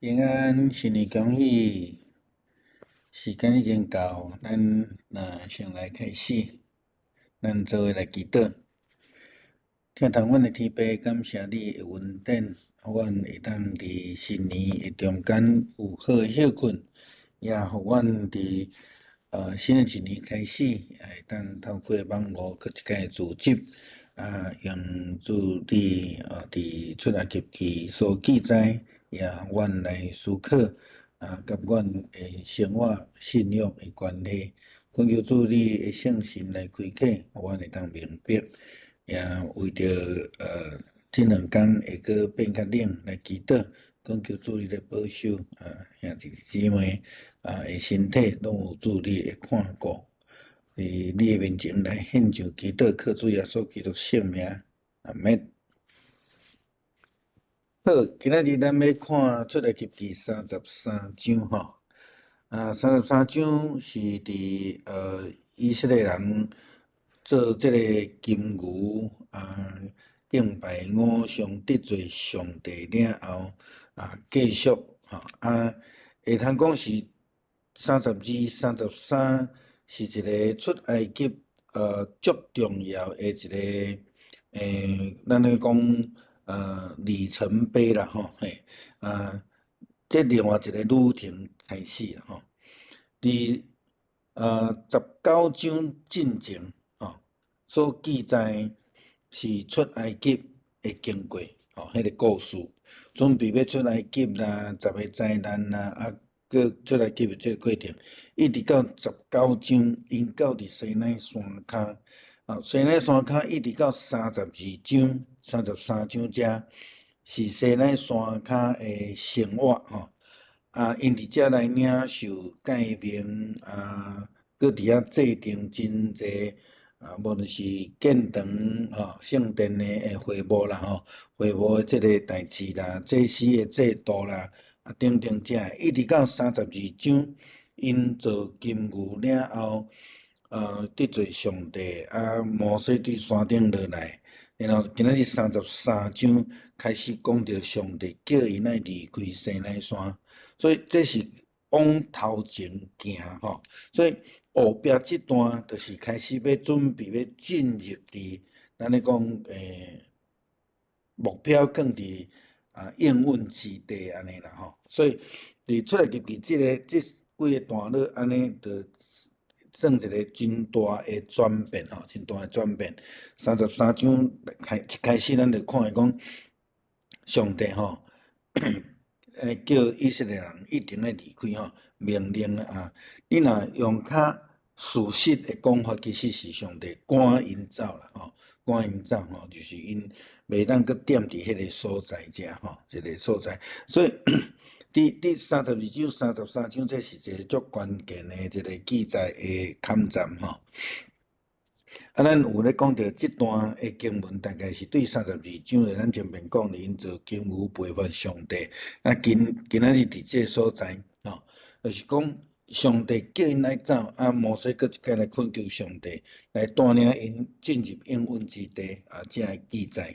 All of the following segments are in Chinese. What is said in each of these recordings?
平安，新年恭喜！时间已经到，咱先来开始，咱做伙来祈祷。听从阮的天父，感谢你的恩典，阮会当伫新年的中间有好的休困，也互阮伫新的一年开始，也会当透过网络搁一届组织，用主你伫出埃及记所记载，也互阮来思考甲阮的生活信仰的关系。恳求主你的圣神来开启，互阮会当明白。也为着这两天会阁变较冷来祈祷，恳求主你来保守兄弟姊妹的身体拢有主你的看顾，伫你的面前来献上祈祷，靠主耶稣基督圣名，阿免。好，今仔日咱要看出埃及记33章吼。33章是伫以色列人做这个金牛敬拜偶像得罪上帝了后继续会通讲是32、33是一个出埃及足重要的一个咱咧讲里程碑啦吼嘿这另外一个旅程开始啦吼。伫19章进前所记载是出埃及的经过迄个故事，准备要出埃及啦，10个灾难啦，佮出埃及的这个过程，一直到19章，因到伫西奈山骹，西奈山骹一直到32章、33章遮是西奈山骹的生活因伫遮来领受诫命佮伫遐制定真济无论是建堂圣殿的会务啦会务的即个代志啦，祭司的制度啦等等遮一直到32章，因做金牛了后得罪上帝摩西伫山顶落来，然后今仔日33章开始讲到上帝叫因爱离开西奈山。所以这是往头前行所以后壁这段就是开始要准备要进入伫咱咧讲目标更伫应允之地安尼啦所以伫出来入去这几个段落安尼就算一个真大的转变真大的转变。33章开始咱就看讲上帝叫以色列人一定要离开命令你若用较事实的讲法，其实是上帝赶因走啦赶因走就是因袂当搁踮伫迄个所在遮一个所在，所以第32章、33章，这是一个足关键的一个记载的坎站咱有咧讲到这段的经文，大概是对32章的，咱前面讲的因做金牛背叛上帝。今仔日伫这所在就是讲上帝叫因来走摩西搁一届来恳求上帝来带领因进入应允之地这个记载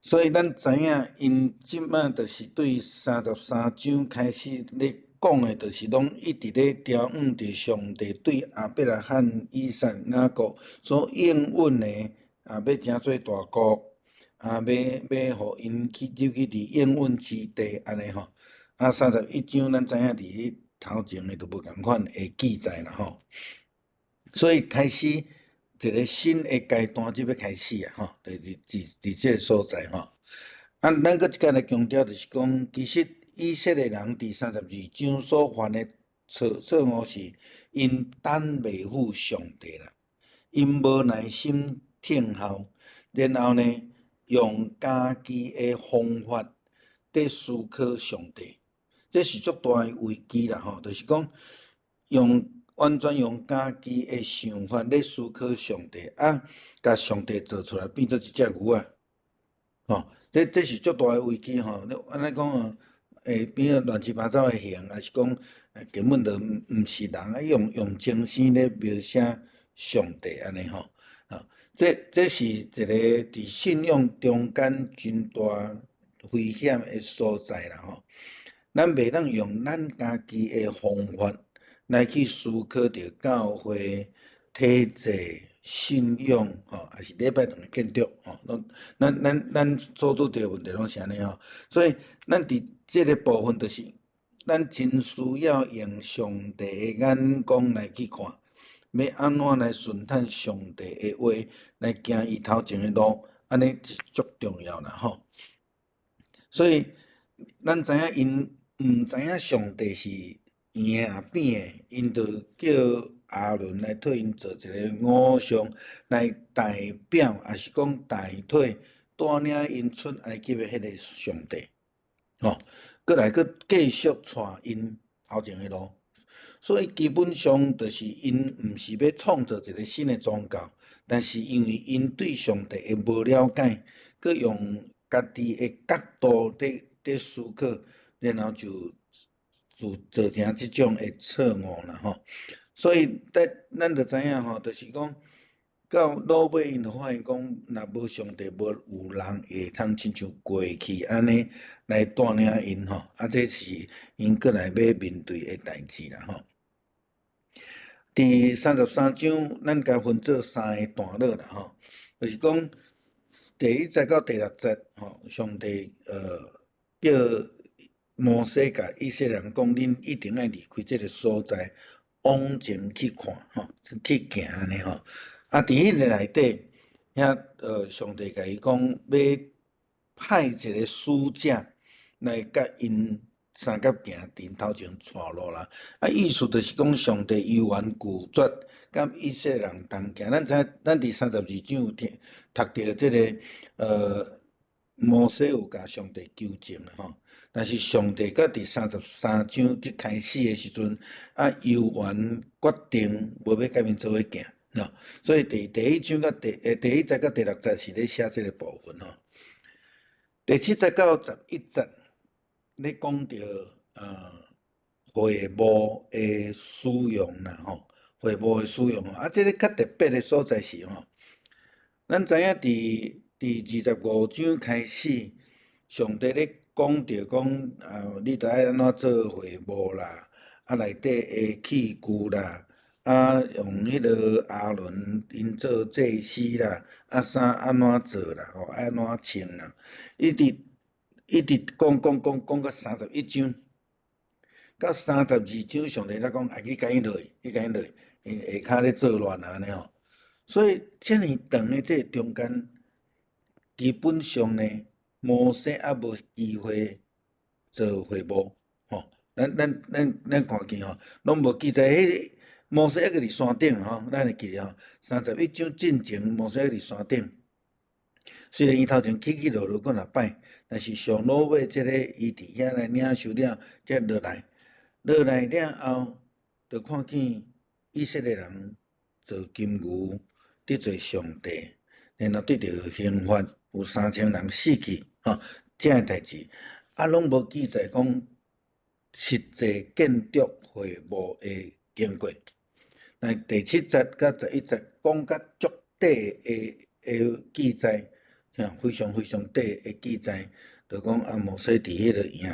所以咱知影，因即马就是对33章开始咧讲的，就是拢一直咧调侃着上帝对亚伯拉罕、以撒、雅各所应允的要成做大国要互因去入去伫应允之地安尼31章咱知影伫头前的都无共款的记载啦所以开始一个新的阶段就要开始就是伫这个所在咱搁一届来强调，就是讲，其实以色列人伫32章所犯的错误是因等袂赴上帝啦，因无耐心听候，然后呢，用家己的方法在思考上帝，这是足大的危机啦就是讲完全用家己的想法咧思考上帝甲上帝做出来变做一只牛这是足大的危机安尼讲变做乱七八糟的形，还是讲根本就毋是人用精神咧描写上帝安尼这是一个伫信仰中间真大危险的所在啦吼。咱袂当用咱家己的方法来去思考着教会体制、信仰吼，还是礼拜堂的建筑吼。咱所拄着问题拢是安尼吼，所以咱伫即个部分，就是咱真需要用上帝的眼光来去看，要安怎来顺探上帝的话，来行伊头前的路，安尼是足重要啦吼。所以咱知影因毋知影上帝是圆啊扁的，因就叫亚伦来替因做一个偶像，来代表，也是讲代替带领因出埃及的迄个上帝，吼，过来佫继续带因头前的路。所以基本上就是因毋是要创造一个新的宗教，但是因为因对上帝的无了解，佮用家己的角度伫思考，然后就做成即种的错误啦吼。所以咱就知影吼，就是讲到落尾因就发现讲，若无上帝，无有人会通亲像过去安尼来带领因吼，这是因过来要面对的代志啦吼。第33章，咱甲分做3个段落啦吼，就是讲第1节到第6节吼，上帝叫摩西甲以色列人讲，恁一定要离开即个所在，往前去看吼，去行安尼吼。啊，伫迄个内底，遐上帝甲伊讲，要派一个使者来甲因三角行伫头前带路啦。啊，意思就是讲，上帝悠然拒绝甲以色列人同行。咱知影，咱伫32章有读到即个摩西有甲上帝求证啦吼。但是上帝甲伫33章即开始的时阵，悠然决定无要甲因做伙行。所以第1章到第1节到第6节是咧写即个部分吼。第7节到11节咧讲到会幕的使用啦吼，会幕的使用吼，即个较特别的所在是吼，咱知影伫第25章开始，上帝咧讲着讲你着爱安怎做会幕啦，内底的器具啦。用迄个亚伦因做祭司啦，衫安怎做啦，吼，安怎穿啦，一直讲到31章，到32章，上帝才讲去甲伊落，去甲伊落，因下骹咧作乱啊安尼吼。所以遮尔长的这中间，基本上呢，摩西还无机会做会幕，吼。咱看见吼，拢无记载迄。摩西还搁伫山顶吼，咱会记得吼。31章进前，摩西还伫山顶。虽然伊头前起落落搁若摆，但是上落尾即个伊伫遐来领受了，才落来。落来了后，就看见以色列人做金牛得罪上帝，然后得到刑罚，有3000人死去吼，这个代志拢无记载讲实际建筑会幕的经过。但第7节到11节讲甲足底的记载，非常非常底的记载，就讲摩西伫迄个营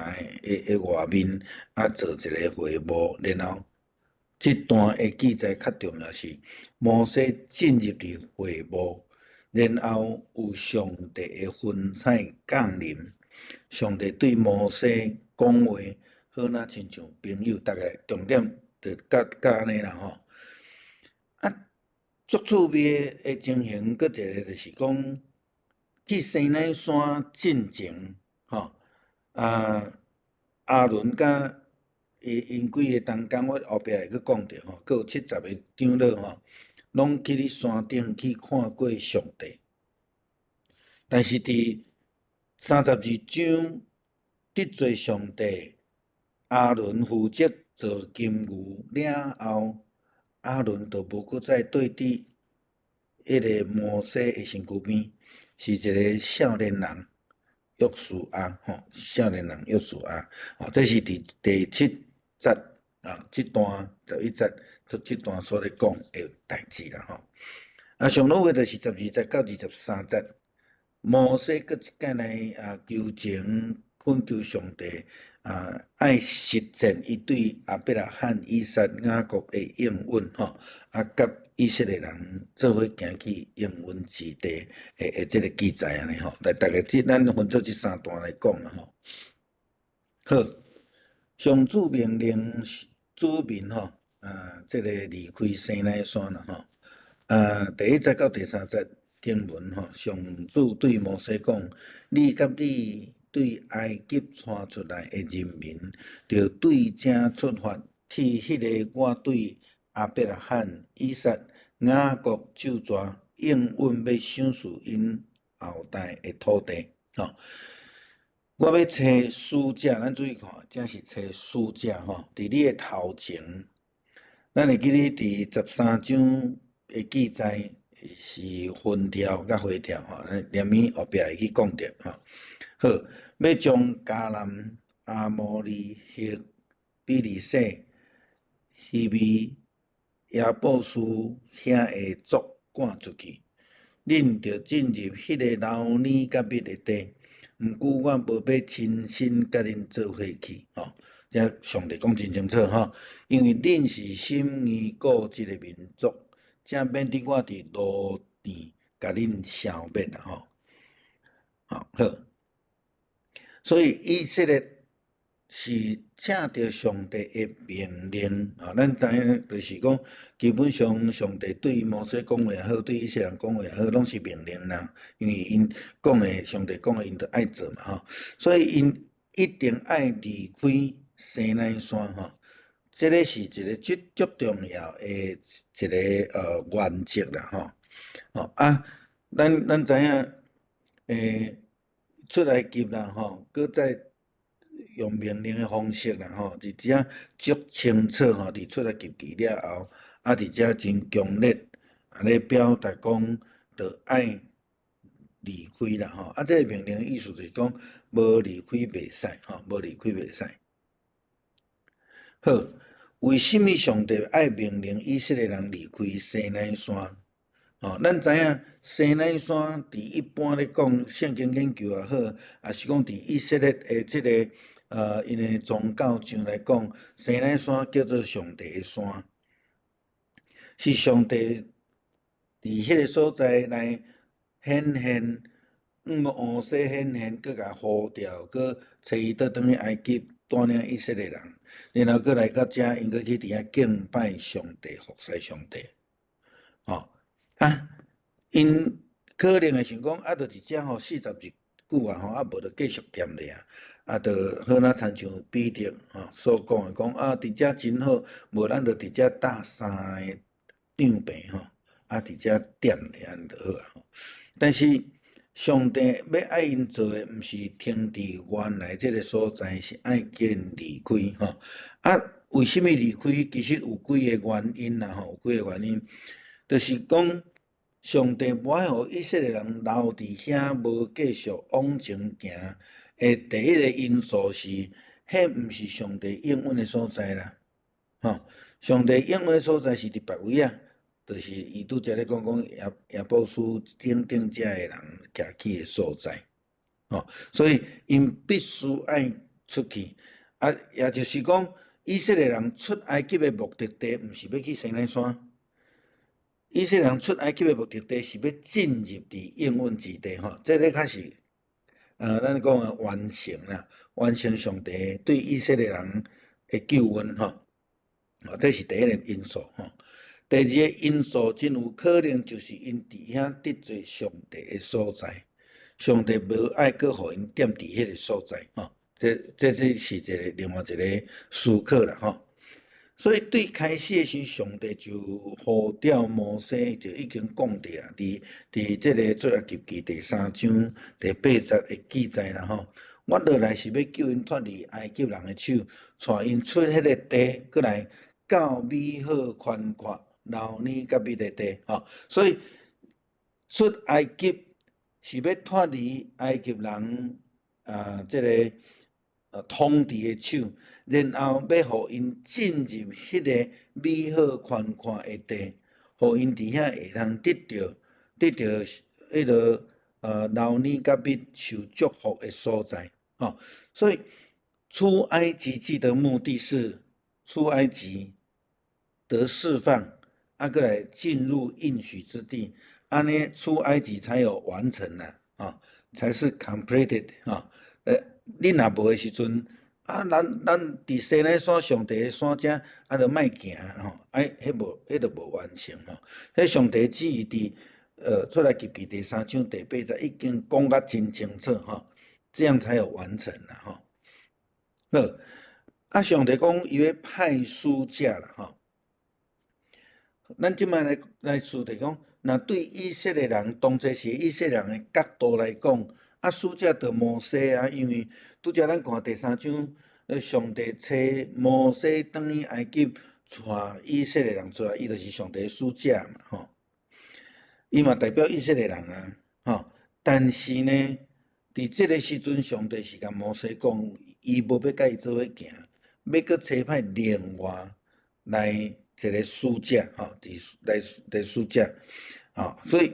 的外面做一个会幕，然后这段的记载较重要是摩西进入伫会幕，然后有上帝的云彩降临，上帝对摩西讲话，好若亲像朋友，大概重点就甲安尼啦吼。足趣味的情形，搁一个就是讲，去西奈山进前，吼，亚伦甲因几个同工，我后壁会去讲着吼，搁有70个长老吼，拢去咧山顶去看过上帝。但是伫32章得罪上帝，亚伦负责做金牛了后。亚伦就无搁再对伫迄个摩西的身躯边，是一个少年人约书亚吼，少年人约书亚吼，这是伫第7节这段11节，这段所咧讲的代志啦吼。上落尾就是12节到23节，摩西搁一间来求情恳求上帝爱实践伊对亚伯拉罕、以撒、雅各的应允吼，甲以色列人做伙行去应允之地的即个记载安尼吼，来大概咱分做即3段来讲吼。好，上主命令子民吼，即个离开西奈山啦吼。第1节到第3节经文吼，上主对摩西讲：你甲你对埃及带出来的人民，着对正出发，去迄个我对亚伯拉罕、以撒、雅各咒绝应允要赏赐因后代的土地吼。我要找使者，咱注意看，这是找使者吼。伫你的头前，咱会记咧伫13章的记载是分条甲回条吼，连面后壁会去讲着吼。好，要将迦南、阿摩利、希、比利洗、希微、亚布斯遐的族赶出去，恁着进入迄个流奶甲蜜的地。毋过我无要亲身甲恁做伙去吼，这上帝讲真清楚吼，因为恁是心意顾即个民族，正免伫我伫路殿甲恁消灭啦吼。好，所以以色列是请着上帝的命令咱知影就是讲，基本上上帝对摩西讲话也好，对以色列人讲话也好，拢是命令啦。因为因讲的，上帝讲的，因着爱做嘛吼。所以因一定爱离开西奈山吼。这个是一个足重要的一个原则啦吼。咱知影出埃及啦吼，搁再用命令的方式啦吼，伫遮足清楚吼，伫出埃及记了后，伫遮真强烈咧表达讲，着爱离开啦吼。这个命令的意思就是讲，无离开袂使吼，无离开袂使。好，为什么上帝爱命令以色列人离开西奈山？咱知影西奈山伫一般咧讲圣经研究也好，也是讲伫以色列的即个因的宗教上来讲，西奈山叫做上帝的山，是上帝伫迄个所在来显现，摩西显现，佮甲呼召，佮找伊倒转去埃及，带领以色列人，然后佮来到遮，因佮去伫遐敬拜上帝，服侍上帝，因可能会想讲，着伫遮吼40日久无着继续踮咧着好若亲像彼得所讲的讲伫遮真好，无咱着伫遮搭3个帐棚伫遮踮咧安尼就好但是上帝要爱因做的，毋是停伫原来即个所在，是爱叫因离开为什么离开？其实有几个原因啦有几个原因，就是讲。上帝无爱互以色列人留伫遐，无继续往前行的第一个因素是，迄毋是上帝应允的所在啦。上帝应允的所在是伫别位就是伊拄则咧讲亚布斯顶遮的人徛起的所在。所以因必须爱出去也就是讲，以色列人出埃及的目的地，毋是要去西奈山。以色列人出埃及的目的地是要进入伫应允之地这个较是咱讲的完成啦，完成上帝对以色列人的救恩这是第一个因素第二个因素真有可能就是因伫遐得罪上帝的所在，上帝无爱搁互因踮伫迄个所在这是另外一个思考啦所以对开始的时，上帝就呼召摩西，就已经讲着伫即个出埃及记第3章第8节的记载啦我落来是要救因脱离埃及人的手，带因出迄个地，过来到美好宽阔、流奶甲蜜的地所以出埃及是要脱离埃及人即个统治的手。然后要互因进入迄个美好宽阔的地，互因伫遐会通得到迄个流年甲蜜受祝福的所在。所以出埃及记的目的是出埃及得释放，过来进入应许之地，安尼出埃及才有完成啦，才是 completed 你若无的时阵，咱伫西奈山上帝的山遮，就莫行迄就无完成迄上帝旨意伫出来及第3章第8节已经讲甲真清楚这样才有完成啦好，上帝讲伊要派使者啦咱即摆来思地讲，若对以色列人当作是以色列人的角度来讲，使者着摩西因为拄则咱看第3章，上帝找摩西转去埃及，带以色列人出来，伊就是上帝的使者嘛伊嘛代表以色列人但是呢，伫即个时阵，上帝是甲摩西讲，伊无要甲伊做伙行，要搁差派另外来一个使者来使者所以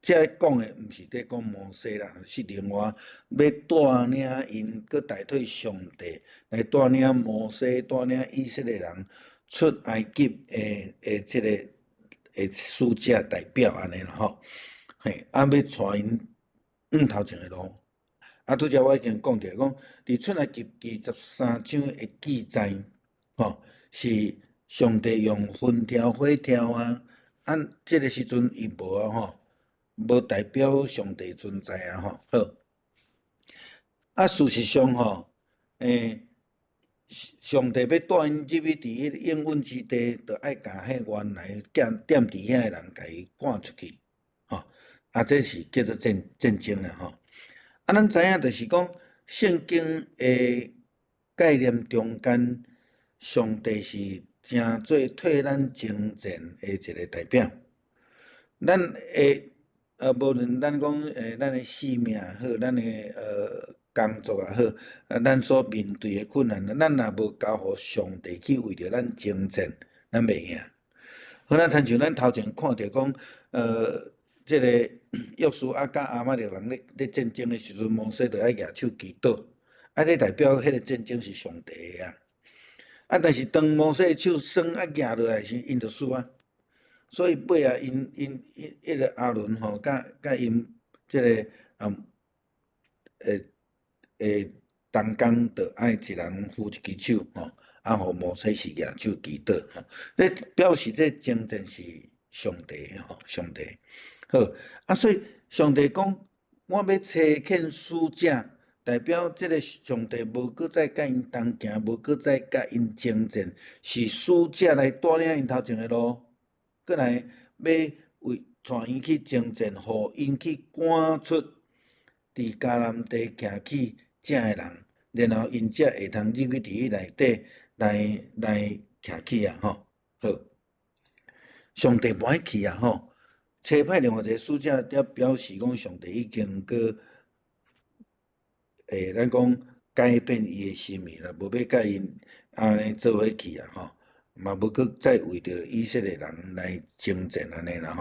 这讲的毋是伫讲摩西啦，是另外要带领因，搁代替上帝来带领摩西，带领以色列人出埃及的即个使者代表安尼啦要带因头前的路。拄则我已经讲着，讲伫出埃及记13章的记载是上帝用风条、火条即个时阵伊无无代表上帝存在好。事实上上帝要带因入去伫迄个应允之地，就爱甲迄原来踮伫遐的人甲伊赶出去这是叫做战争啦咱知影就是讲圣经的概念中间，上帝是正做替咱征战的一个代表。咱的无论咱讲咱的性命也好，咱的工作也好，咱所面对的困难，咱若无交互上帝去为着咱征战，咱袂赢。好，亲像咱头前看着讲，即个约书亚甲亚玛力人咧战争的时阵，摩西就爱举手祈祷，这代表迄个战争是上帝的但是当摩西的手酸举落来时，因就死所以尾因迄个亚伦甲因即个同工就爱一人扶一支手互摩西是举手祈祷这表示这征战是上帝上帝好所以上帝讲，我要差遣使者，代表这个上帝无搁再甲因同行，无搁再甲因征战，是使者来带领因头前的路，搁来要带因去征战，互因去赶出伫迦南地徛起正的人，然后因才会通入去伫迄内底来徛起好，上帝无爱去差派另外一个使者，才表示讲上帝已经搁咱讲改变伊的心意啦，无要甲因安尼做伙去嘛无搁再为着以色列人来征战安尼啦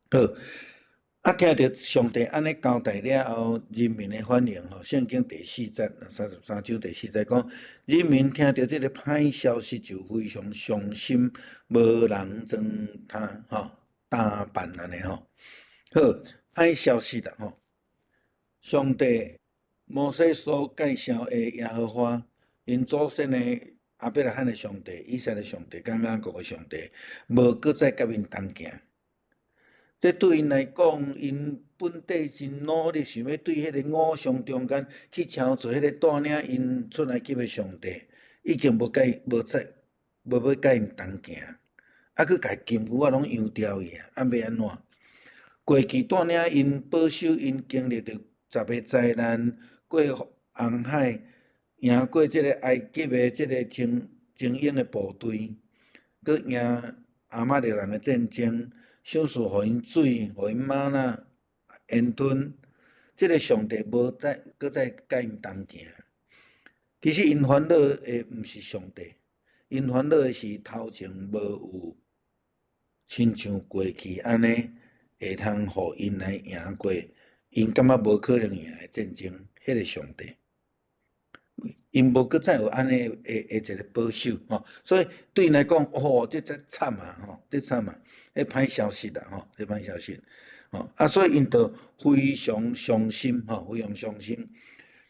好，听着上帝安尼交代了后，人民的反应圣经第4节33章第4节讲，人民听到这个歹消息就非常伤心，无人装他打扮安尼好，歹消息啦上帝摩西所介绍的耶和华，因祖先的亚伯拉罕的上帝、以色列上帝、甲雅各的上帝，无搁再甲因同行。这对因来讲，因本底真努力，想要对迄个偶像中间去敲做迄个带领因出埃及的上帝，已经无要甲因同行，佮家金牛拢养刁伊要安怎？过去带领因保守因经历着10个灾难，过红海，赢过即个埃及的即个精英的部队，佮赢亚玛力人的战争。小事互因水，互因玛纳烟吞，即个上帝无搁再甲因同行。其实因烦恼的毋是上帝，因烦恼的是头前无有亲像过去安尼，会通互因来赢过因感觉无可能赢的战争，迄个上帝。因无搁再有安尼一个保守吼，所以对因来讲，哦，这惨啊吼，这惨啊，迄歹消息啦吼，这歹消息吼啊，所以因就非常伤心吼，非常伤心。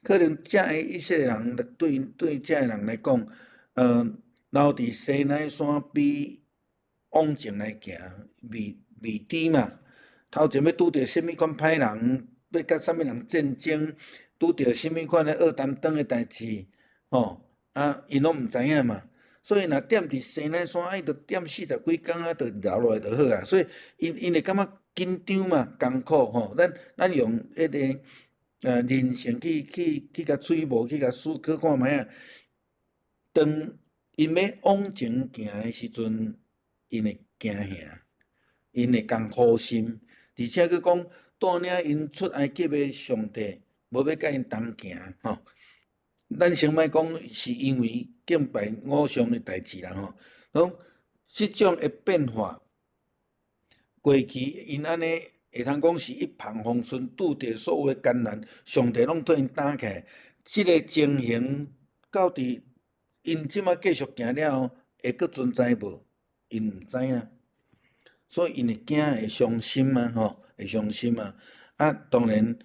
可能遮个以色列人对遮个人来讲，留伫西奈山比往前来行未知嘛。头前要拄着什物款歹人，要甲什物人战争，拄着什物款的恶担当的代志，吼啊，因拢毋知影嘛。所以若踮伫西奈山，伊着踮40几工啊，着留落来就好啊。所以因会感觉紧张嘛，艰苦吼。咱用迄个人性去甲揣摩，去甲思考看觅啊。当因要往前行的时阵，因会惊吓，因会共苦心，而且佫讲带领因出埃及的上帝，无要甲因同行吼。咱先莫讲是因为敬拜偶像的代志啦吼，拢即种的变化，过去因安尼会通讲是一帆风顺，拄着所有的艰难，上帝拢替因担起来。即个情形到底因即马继续行了后，会阁存在无？因毋知影，所以因会惊会伤心啊吼，会伤心啊。啊，当然，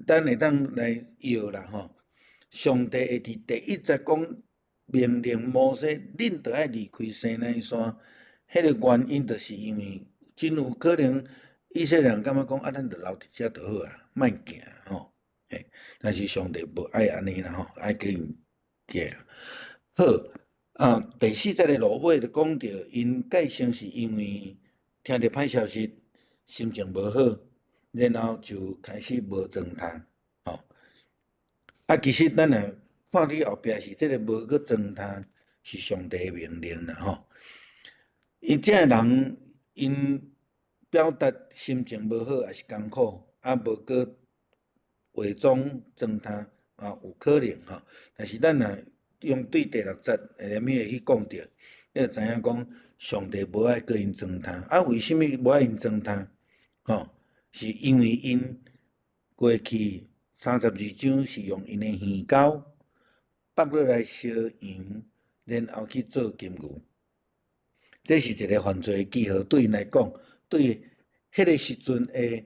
咱会当来摇啦吼。上帝会伫第一节讲命令摩西，恁着爱离开西奈山，迄个原因就是因为真有可能以色列人感觉讲啊，咱着留伫遮就好啊，莫行吼。嘿，但是上帝无爱安尼啦吼，爱叫因行。好啊，第四节的落尾就讲着因改先是因为听着歹消息，心情无好，然后就开始无状态吼。啊，其实咱若看你后壁是即个无去状态，是上帝的命令啦吼。伊这人因表达心情无好，也是艰苦，啊无去伪装状态啊，有可能吼。但是咱若用对第6节连咩去讲着，你就知影讲上帝无爱叫因状态。啊，为什么无爱因状态？吼，是因为因过去32章是用因的耳狗绑落来烧羊，然后去做金牛。这是一个犯罪的记号，对因来讲，对迄个时阵的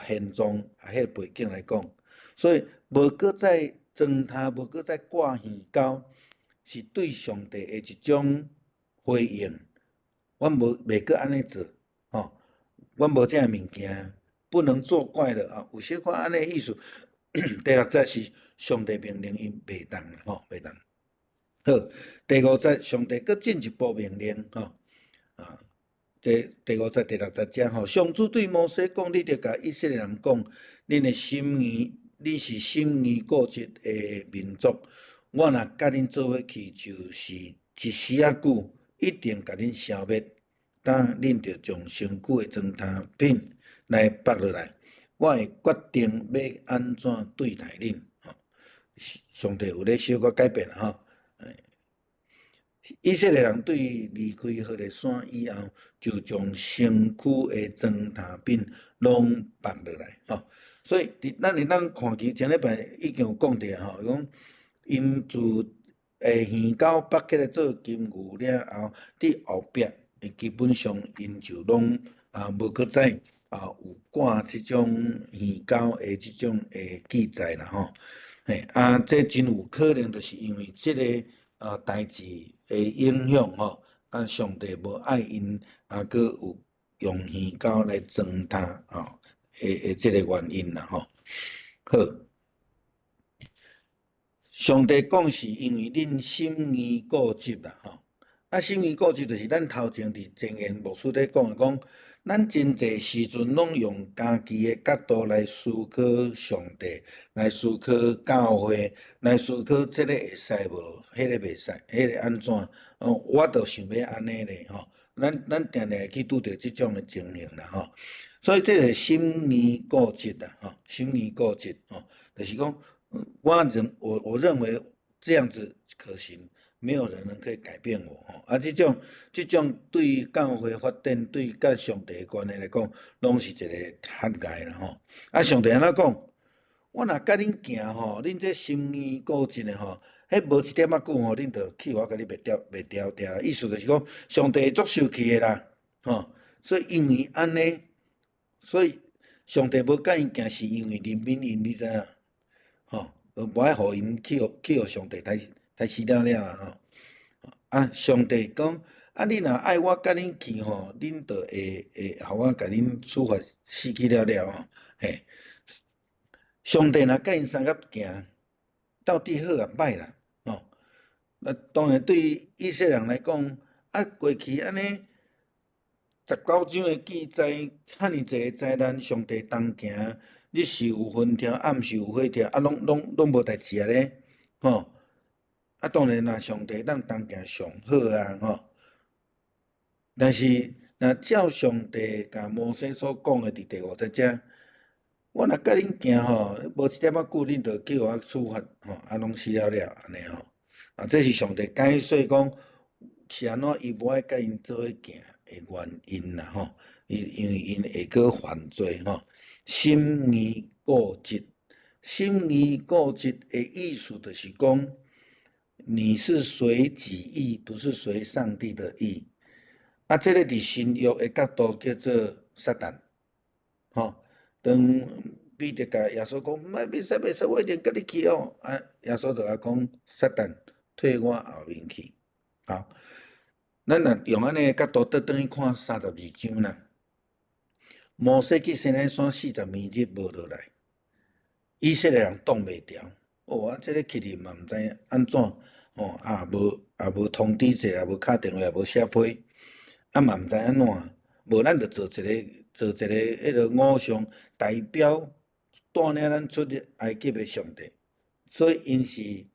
现状迄个背景来讲，所以无搁再装他，无搁再挂耳狗，是对上帝的一种回应。阮袂搁安尼做，吼，阮无这样物件，不能作怪了啊！有小可安尼意思。第6节是上帝命令因袂当啦，吼，袂当。好，第5节上帝搁进一步命令，吼啊，第5节、第6节遮吼，上主对摩西讲：你着甲以色列人讲，恁的心意，你是心意固执的民族，我若甲恁做伙去，就是一时仔久，一定甲恁消灭。当恁着将身躯的糟蹋品来剥落来，我会决定要安怎对待恁。吼，上帝有咧小可改变吼。以色列人对离开何烈山以后，就将身躯的糟蹋品拢剥落来吼。所以，咱会当看见前礼拜已经有讲着吼，讲因自耳狗剥起来做金牛了后，伫后壁基本上因就拢无搁再有挂即种耳狗的即种记载啦吼。这真有可能就是因为即个代志的影响吼，上帝无爱因搁有用耳狗来糟蹋吼即个原因啦吼。好，上帝讲是因为恁心意固执啦吼。心意固执就是咱头前伫前言牧师咧讲的，讲咱真济时阵拢用家己的角度来思考上帝，来思考教会，来思考即个会使无，迄个袂使，迄个安怎？我着想要安尼咧吼。咱定定会去拄着即种的情形啦吼。所以这个心意固执啦吼，心意固执吼，就是讲我认为这样子可行。没有人可以改变我吼。啊，这种对教会发展、对甲上帝的关系来讲，拢是一个hạn界啦吼。啊，上帝安怎讲？我若甲恁行吼，恁这心硬固执的吼，迄无一点仔久吼，恁就去我甲你灭掉。意思就是讲，上帝足生气的啦，吼。所以因为安尼，所以上帝无甲因行，是因为怜悯因，你知影？吼，无爱互因去互上帝刣死了啊吼。啊，上帝讲，啊，你若爱我甲恁去吼，恁就会互我甲恁处罚死去了吼，嘿。上帝若甲因三甲行，到底好啊歹啦，吼。那当然对于以色列人来讲，啊，过去安尼19章的记载，赫尔济灾难，上帝同行，日是有风条，暗是有火条，啊，拢无代志啊咧，吼。啊，当然啦，上帝咱同行上好啊，吼。但是若照上帝甲摩西所讲的伫第50节，我若甲恁行吼，无一点仔久，恁就叫我处罚吼，啊，拢死了安尼吼。啊，这是上帝解说讲是安怎伊无爱甲因做伙行的原因啦吼。因为因会搁犯罪吼，心硬固执。心硬固执的意思就是讲，你是随己意，不是随上帝的意。啊，这个伫新约的角度叫做撒旦，吼。当彼得甲耶稣讲，袂使，我一定甲你去哦。啊，耶稣就甲讲，撒旦退我后面去。好，咱若用安尼的角度，倒转去看32章啦。摩西去西奈山40年日无落来，以色列人挡袂牢。哦，啊，这个去哩嘛毋知影安怎，哦，也无通知者，也无敲电话，也无写批，啊嘛毋知安怎，无咱就做一个迄个偶像，代表带领咱出入埃及的上帝，所以因是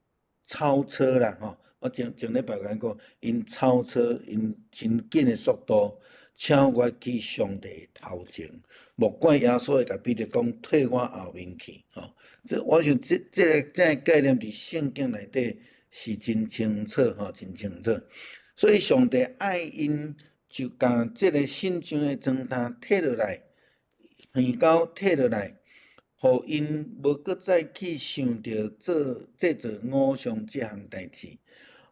超车啦吼。我前礼拜甲讲，因超车，因真紧的速度超越去上帝头前，莫怪耶稣会甲彼得讲退我后面去吼。我想这个概念伫圣经内底是真清楚吼，真清楚。所以上帝爱因，就将这个信上的砖头摕落来，耳高摕落来，互因无搁再去想着制作偶像这项代志，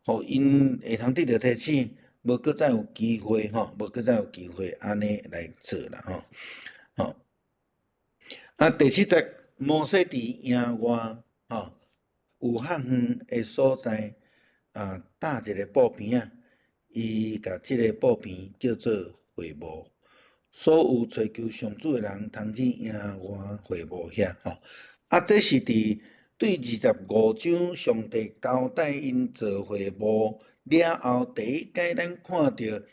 互因会通得到提醒，无搁再有机会吼，无搁再有机会安尼来做啦吼。吼，啊，第7节，摩西伫营外吼有较远的所在啊，搭一个布边啊，伊甲即个布边叫做会幕。所有追求上主的人，通去营外会幕遐吼。啊，这是伫对25章上帝交代因做会幕了后，第一届咱看到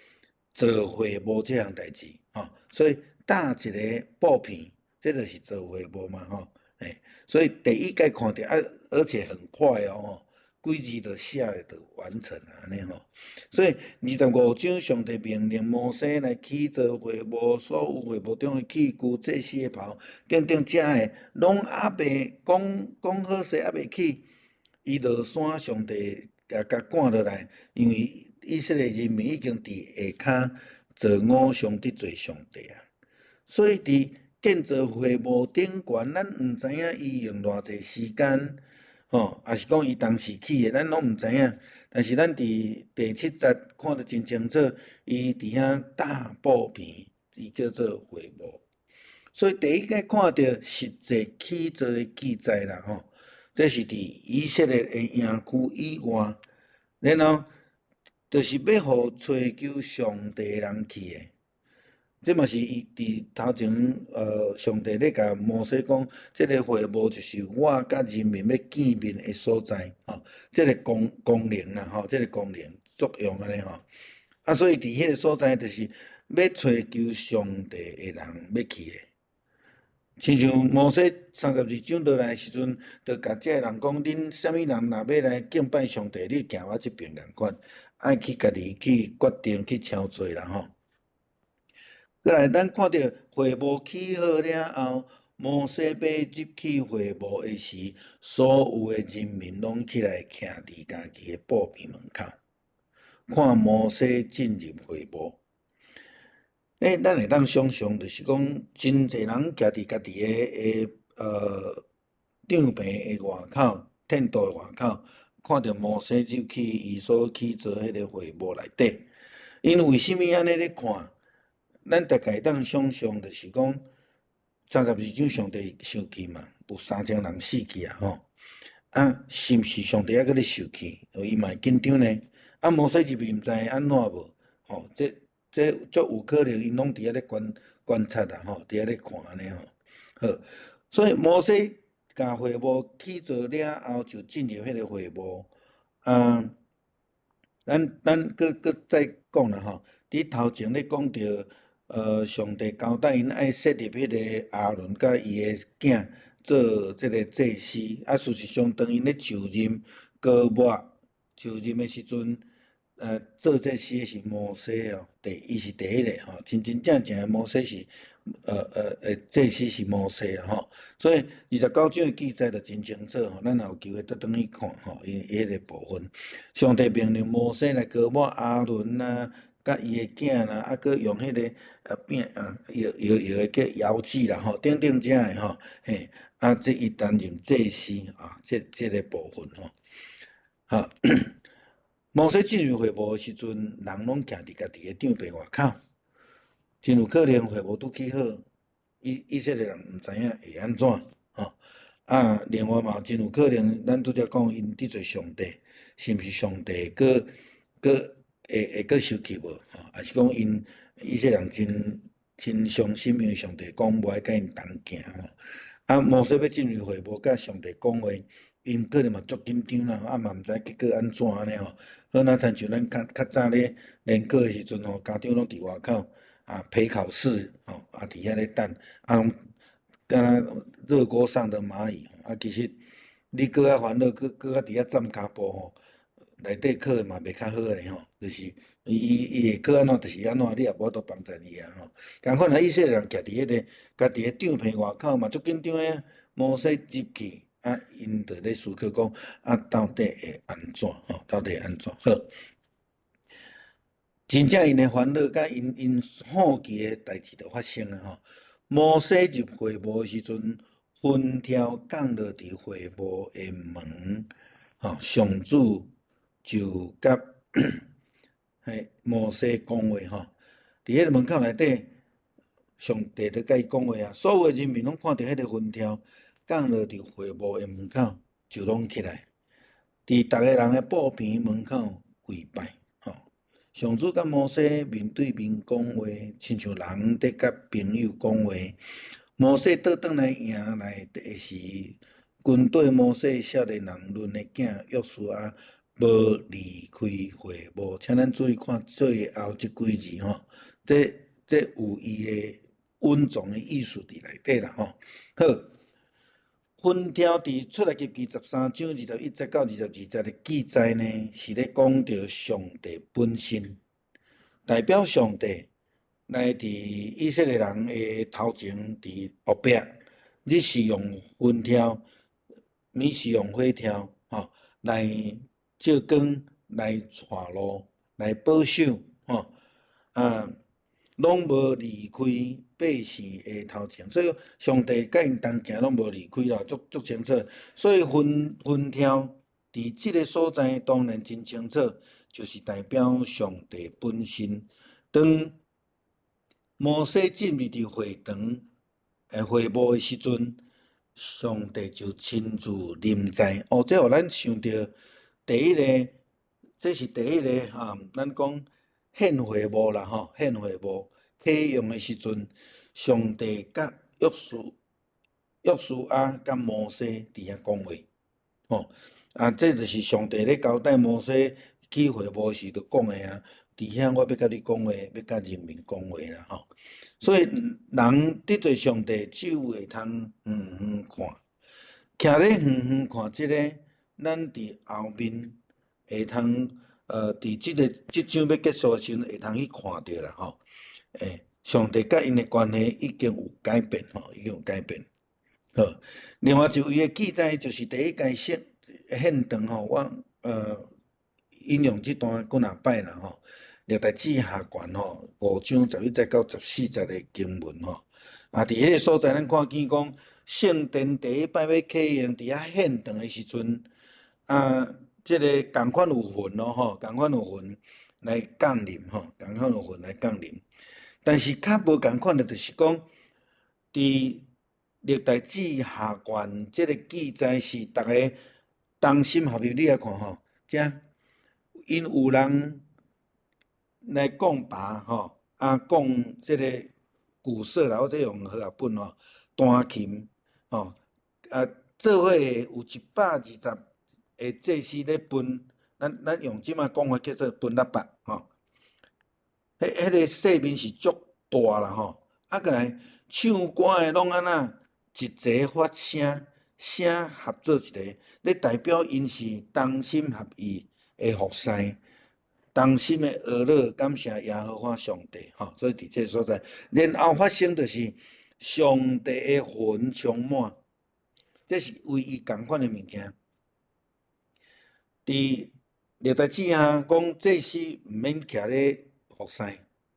做会幕这项代志吼。所以搭一个布片，这就是做会幕嘛吼。所以第一届看到啊，而且很快哦。几字就写了就完成啊，安尼吼。所以25章，上帝命令摩西来起造会幕，所有会幕中的器具、祭司的袍等等，遮的拢还未讲好势，还未起。伊落山，上帝甲赶落来，因为以色列人民已经伫下骹做偶像得罪上帝啊。所以伫建造会幕顶悬，咱毋知影伊用偌济时间。吼，也是讲伊当时起的，咱拢毋知影。但是咱伫第7节看得真清楚，伊伫遐大布片，伊叫做会幕。所以第一个看到实际起造的记载啦，吼，这是伫以色列的营区以外，然后就是要互追求上帝的人去的。这嘛是伊伫头前，上帝咧甲摩西讲，这个会幕就是我甲人民要见面的所在，吼，这个功能啦，吼，这个功能作用安尼吼。啊，所以伫迄个所在，就是要追求上帝的人要去的。亲像摩西32章落来时阵，就甲这人讲，恁啥物人若要来敬拜上帝，你行我这边共款，爱去家己去决定去操作啦，吼。过来，咱看到会幕起好了后，摩西要入去会幕的时，所有的人民拢起来徛伫家己的布边门口，看摩西进入会幕。咱会当想象，就是讲真侪人徛伫家己的帐篷的外口、天道的外口，看到摩西入去伊所去做迄个会幕内底。因为什么安尼咧看？咱大概会当想象，就是讲32章上帝受气嘛，有3000人死去啊吼。是毋是上帝还搁咧受气？伊嘛会紧张呢。摩西入去毋知安怎无？吼，这足有可能，因拢伫遐咧观察啦，吼，伫遐咧看安尼吼。好，所以摩西甲会幕起做了后，就进入迄个会幕。咱搁再讲啦吼。伫头前咧讲到，上帝交代因爱设立迄个亚伦甲伊的囝做即个祭司。事实上，当因咧就任高抹就任的时阵。做这司的是摩西哦，伊是第一个吼，真正的摩西是，祭司是摩西啊吼，所以29章的记载就真清楚吼，咱也有机会倒转去看吼，伊迄个部分，上帝命令摩西来高抹亚伦啊，甲伊的囝啦，搁用迄个饼摇的叫摇子啦吼，等等这的吼，嘿，这伊担任祭司啊，这个部分吼，好。摩西进入会幕的时阵，人拢徛伫家己的帐篷外口，真有可能会幕拄起好，以色列人毋知影会安怎吼。另外嘛，真有可能，咱拄则讲因得罪上帝，是毋是上帝会搁生气无？还是讲因以色列人真伤心，因为上帝讲无爱甲因同行吼。摩西要进入会幕，甲上帝讲话。因可能嘛足紧张啦，嘛毋知结果安怎安尼吼。好，那亲像咱较早咧练课的时阵吼，家长拢伫外口陪考试吼，伫遐咧等，拢敢若热锅上的蚂蚁。其实你搁较烦恼，搁较伫遐站骹步吼，内底考嘛袂较好咧吼，就是伊会考安怎，就是安怎，你也无法度帮衬伊吼。共款以色列人徛伫迄个家己的帐篷外口嘛足紧张的，摩西入去。因就咧思考讲，到底会安怎？吼，到底会安怎？好，真正因的烦恼甲因好奇的代志就发生了吼。摩西入会幕的时阵，分条降落伫会幕的门，吼，上主就甲摩西讲话吼，伫迄个门口内底，上帝咧甲伊讲话啊，所有的人民拢看到迄个分条。降落伫会幕的门口，就拢起来，伫逐个人的布边门口跪拜。吼，上主甲摩西面对面讲话，亲像人伫甲朋友讲话。摩西倒转来营内底时，军队摩西少年人论的囝约书亚无离开会幕。请咱注意看最后即几字吼，这有伊的稳重的意思伫内底啦吼。好。分条伫出来记13章21节到22节的记载呢，是咧讲到上帝本身，代表上帝来伫以色列人的头前伫后壁，日是用分条，暝是用火条，吼，来照光，来带路，来保守，吼，拢无离开百姓的头前，所以上帝甲因同行拢无离开啦，足清楚。所以分条伫即个所在，当然真清楚，就是代表上帝本身。当摩西进入伫会堂会幕的时阵，上帝就亲自临在。这互咱想到第一个，这是第一个咱讲。献会幕啦吼，献会幕启用的时阵，上帝甲约书亚甲摩西伫遐讲话，吼这就是上帝咧交代摩西去会幕时就讲的啊。伫遐我要甲你讲话，要甲人民讲话啦吼。所以人得罪上帝，只有会通远看，徛咧远看即个，咱伫后面会通。伫即章要结束的时阵，会通去看到啦吼。上帝甲因的关系已经有改变吼，已经有改变。好，另外一位的记载就是第一届献堂吼，我引用这段几若摆啦吼，历代志下卷吼5章11节到14节的经文吼，伫迄个所在咱看见讲，圣殿第一摆要启用伫遐献堂的时阵，即个共款有云咯吼，共款有云来降临吼，共款有云来降临，但是较无共款的，就是讲伫历代志下卷即个记载是逐个同心合意，你来看吼，遮因有人来讲拔吼，讲即个古色啦，或者用和合本吼，弹琴吼，做伙有120个祭司咧分，咱用即马讲法叫做分喇叭吼，迄个势面是足大啦吼，过来唱歌的拢安那一齐发声，声合做一个，咧代表因是同心合意的服侍。同心的俄勒感谢耶和华上帝，所以伫这所在，然后发生就是上帝的魂充满，这是唯一共款的物件。伫历代志讲祭司毋免徛咧服侍，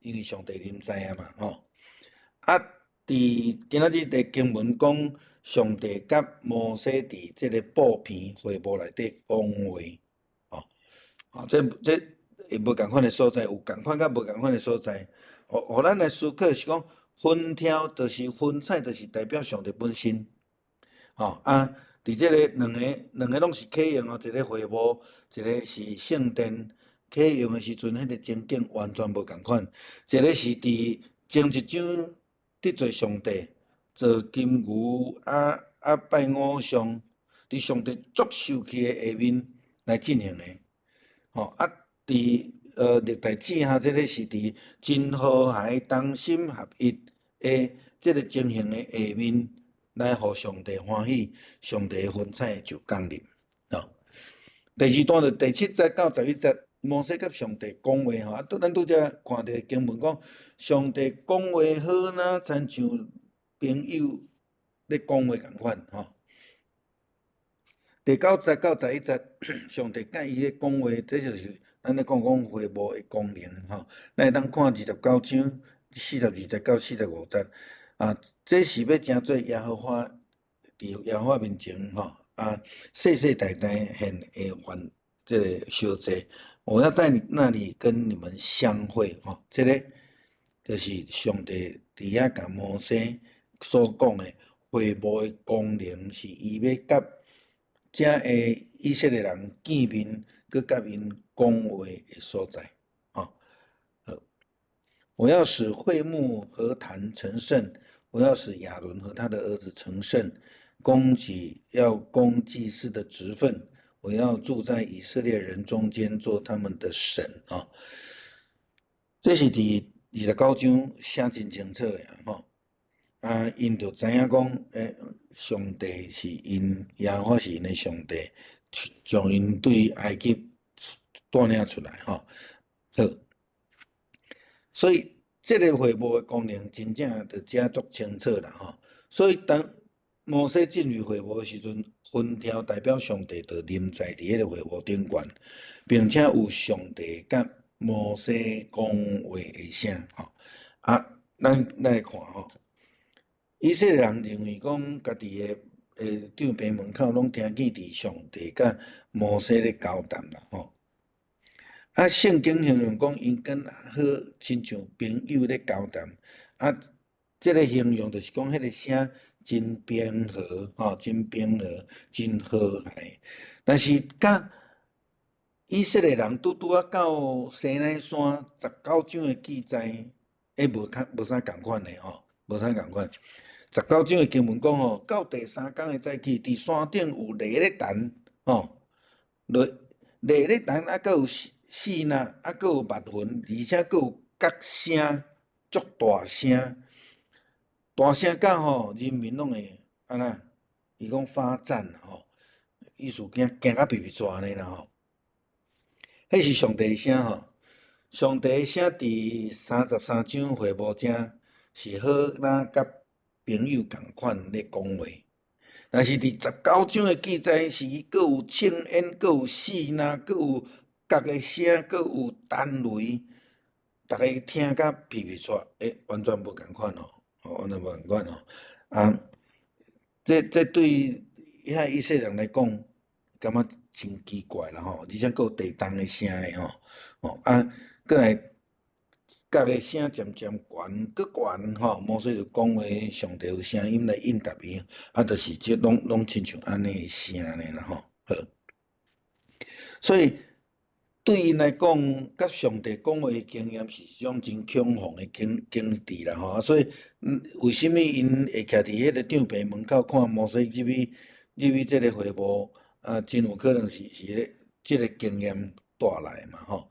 因为上帝临在嘛吼。伫今仔日的经文讲，上帝甲摩西伫即个布片会幕内底讲话，这会无共款的所在，有共款甲无共款的所在。互咱来思考是讲，分挑就是分彩，就是代表上帝本身。伫即个两个拢是启用一个会幕，一个是圣殿。启用的时阵，迄个情景完全无共款。一个是伫前一章得罪上帝，做金牛拜偶像，伫上帝足受气的下面来进行的。伫历代志即个是伫真和谐、同心合一的即个情形的下面，来互上帝欢喜，上帝的风采就降临。第二段就第7节到11节，摩西甲上帝讲话吼，咱拄则看到经文讲，上帝讲话好若亲像朋友咧讲话共款吼。第9节到11节，上帝甲伊咧讲话，这就是咱咧讲会幕的功能吼。咱会当看29章42节到45节，这是要诚做耶和华伫耶和华面前吼，世世代代现的凡这个小祭，我要在那里跟你们相会吼。这个就是上帝伫遐甲摩西所讲的会幕的功能，是伊要甲遮的以色列人见面，佮甲因讲话的所在。我要使会幕和坛成圣，我要使亚伦和他的儿子成圣，要供祭司的职分，我要住在以色列人中间，做他们的神。这是伫29章写真清楚的因就知影讲，上帝是因，耶和华是因的上帝，将因对埃及带领出来好，所以这个会幕的功能真正就遮足清楚啦所以当摩西进入会幕的时阵，分条代表上帝就临在伫迄个会幕顶悬，并且有上帝甲摩西讲话的声咱来看以色列人认为讲家己的帐棚门口拢听见伫上帝甲摩西咧交谈啦圣经形容讲因跟好亲像朋友咧交谈这个形容就是讲迄个声真平和真平和，真和谐。但是甲以色列人拄到西奈山19章的记载，无啥共款的无啥共款。19章的经文讲到第3天的早起，伫山顶有雷咧弹雷咧弹佮有四呐，佮有密云，而且佮有角声，足大声，大声到人民拢会安那？伊讲发战意思惊甲皮皮抓安尼啦迄是上帝的声上帝的声伫33章会幕遮是好若甲朋友共款咧讲话但是伫19章的记载是，佫有庆烟，佫有死呐，佫有角的声，佫有弹雷，逐个听甲皮皮喘，完全无共款哦，完全无共款哦。啊，这对遐以色列人来讲，感觉真奇怪啦吼，而且佫有地动的声咧吼，佫来角的声渐渐悬，佫悬吼，摩西就讲话，上帝有声音来应答伊，就是即拢亲像安尼的声咧啦吼。好，所以对因来讲，甲上帝讲话的经验是一种真恐慌的经历啦吼。所以，为什么因会徛伫迄个帐棚门口看摩西入去即个会幕？真有可能是即个经验带来嘛吼。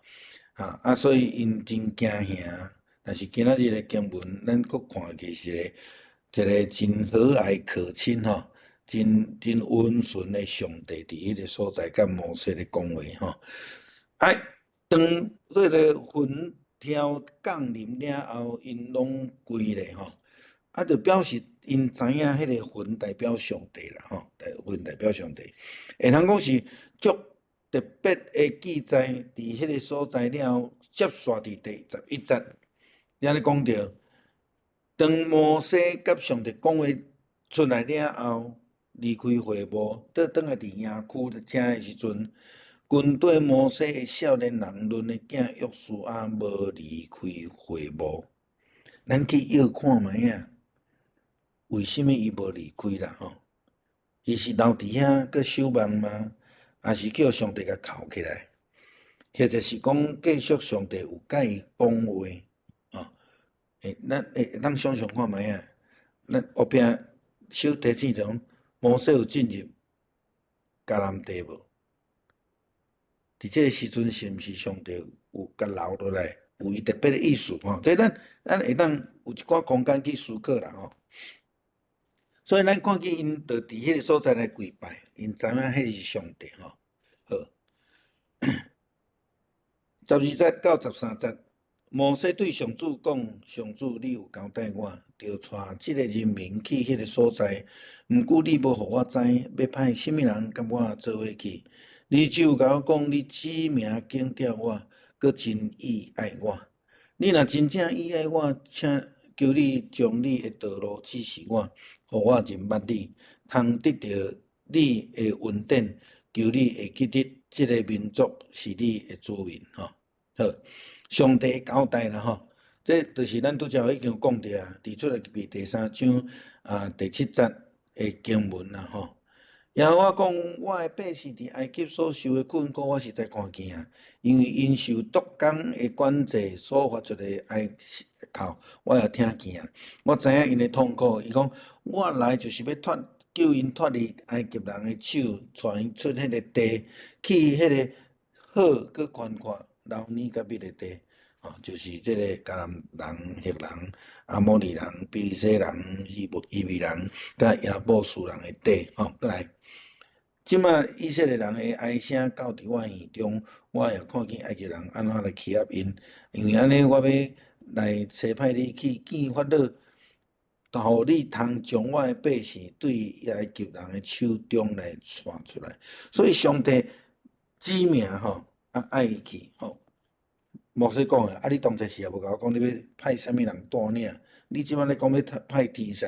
所以因真惊吓。但是今仔日的经文，咱佫看起是一个真和蔼可亲吼，真温顺的上帝伫迄个所在，甲摩西咧讲话吼。当迄个云挑降临了后，因拢归咧吼。就表示因知影迄个云代表上帝啦吼，云代表上帝，会通讲是足特别的记载，伫迄个所在了后，接续伫第11节，遐咧讲着，当摩西甲上帝讲话出来了后，离开会幕，倒转来伫营区正的时阵，军队摩西的少年人论的囝约书亚无离开会幕，咱去约看卖啊。为什么伊无离开啦？吼，伊是留伫遐搁守望吗？还是叫上帝甲扣起来？或者是讲继续上帝有甲伊讲话？咱想想看卖啊，咱后壁小提醒中，摩西有进入迦南地无？伫即个时阵是毋是上帝有甲留落来，有伊特别的意思吼？这咱会当有一寡空间去思考啦吼。所以咱看见因就伫迄个所在来跪拜，因知影迄是上帝吼。好，12节到13节，摩西对上主讲：上主，你有交代我，着带即个人民去迄个所在，毋过你无互我知，要派什么人甲我做伙去。你只有甲我讲，你指名警告我，佮真意爱我。你若真正意爱我，请求你将你的道路指示我，互我认捌你，通得到你的恩典。求你会记得即个民族是你的子民吼。好，上帝交代啦吼，这就是咱拄则已经讲着啊，伫出来记第3章第7节的经文啦吼。然后我讲，我的百姓伫埃及所受的困苦，我实在看见啊，因为因受毒工的管制所发出的哀哭，我也听见啊。我知影因的痛苦。伊讲，我来就是要救因脱离埃及人的手，带因出迄个地，去迄个好佮宽阔、流奶甲蜜的地。就是即个迦南人、赫人、阿摩利人、比利洗人、伊比人、甲亚布斯人的地。过来。即马以色列人的哀声到伫我耳中，我也看见埃及人安怎来欺压因，因为安尼我要来差派你去见法老，互你通将我的百姓对埃及人的手中来带出来。所以上帝指名爱伊去摩西讲的，你当初时也无甲我讲，你要派啥物人带领？你即摆咧讲要派天使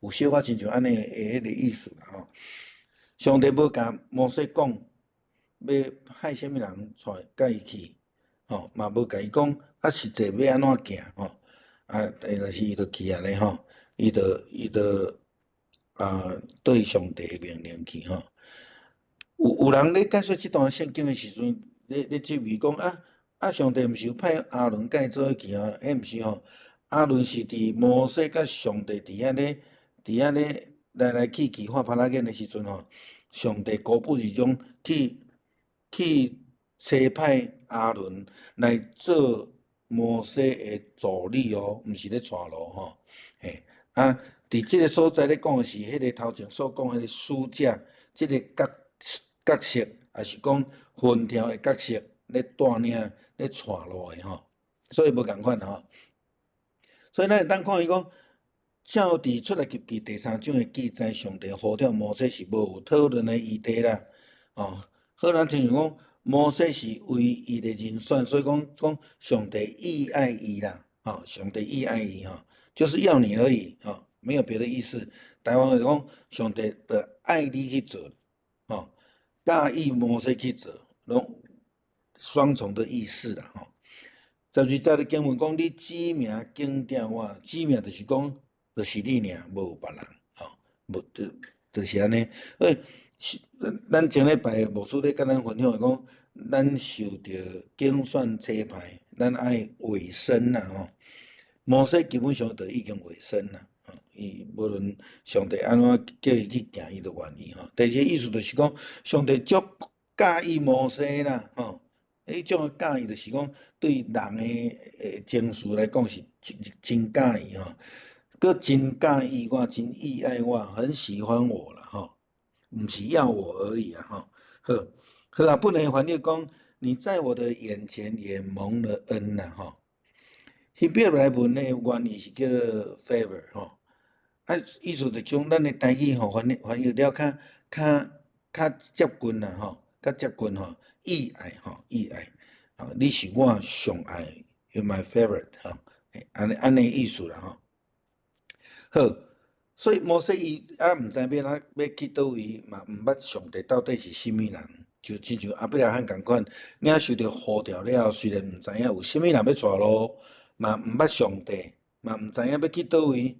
有小可亲像安尼的迄个意思啦上帝无甲摩西讲要派啥物人带伊去，嘛无甲伊讲实际要安怎行但是伊就去安尼伊就对上帝的命令去有人咧解说即段圣经的时阵，咧质疑讲上帝毋是有派亚伦甲伊做伙去毋是亚伦是伫摩西甲上帝伫遐咧来去画帕拉眼的时阵上帝古不是种去差派亚伦来做摩西的助理毋是咧带路伫即个所在咧讲的是迄个头前所讲迄个使者，即个角色，也是讲分条的角色咧带领咧带路的所以无共款所以咱会当看伊讲，照伫出埃及记第3章的记载，上帝呼召摩西是无有讨论的议题啦。好，咱亲像讲，摩西是为伊的人选，所以讲上帝意爱伊啦。上帝意爱伊就是要你而已没有别的意思。台湾就讲上帝的爱你去做介意摩西去做，拢双重的意思啦12节的经文讲，你指名敬重我，指名就是讲，就是你尔，无有别人无就是安尼。所以咱前礼拜牧师咧甲咱分享讲，咱受着竞选差派，咱爱委身啦摩西基本上就已经委身啦伊无论上帝安怎叫伊去行，伊都愿意第二个意思就是讲，上帝足介意摩西啦迄种介意就是讲，对人的情绪来讲是真介意佮真介意我，真意爱我，很喜欢我啦毋是要我而已好啊，不能翻译讲，你在我的眼前也蒙了恩啦希伯来文的原意是叫做 favor 意思就是讲咱的台语翻译了较接近啦较接近意爱意爱你是我上爱 ，You my favorite 安尼意思啦好，所以摩西伊毋知要去倒位，嘛毋捌上帝到底是甚物人，就亲像亚伯拉罕共款，领受着呼召了后，虽然毋知影有甚物人要带路，嘛毋捌上帝，嘛毋知影要去倒位。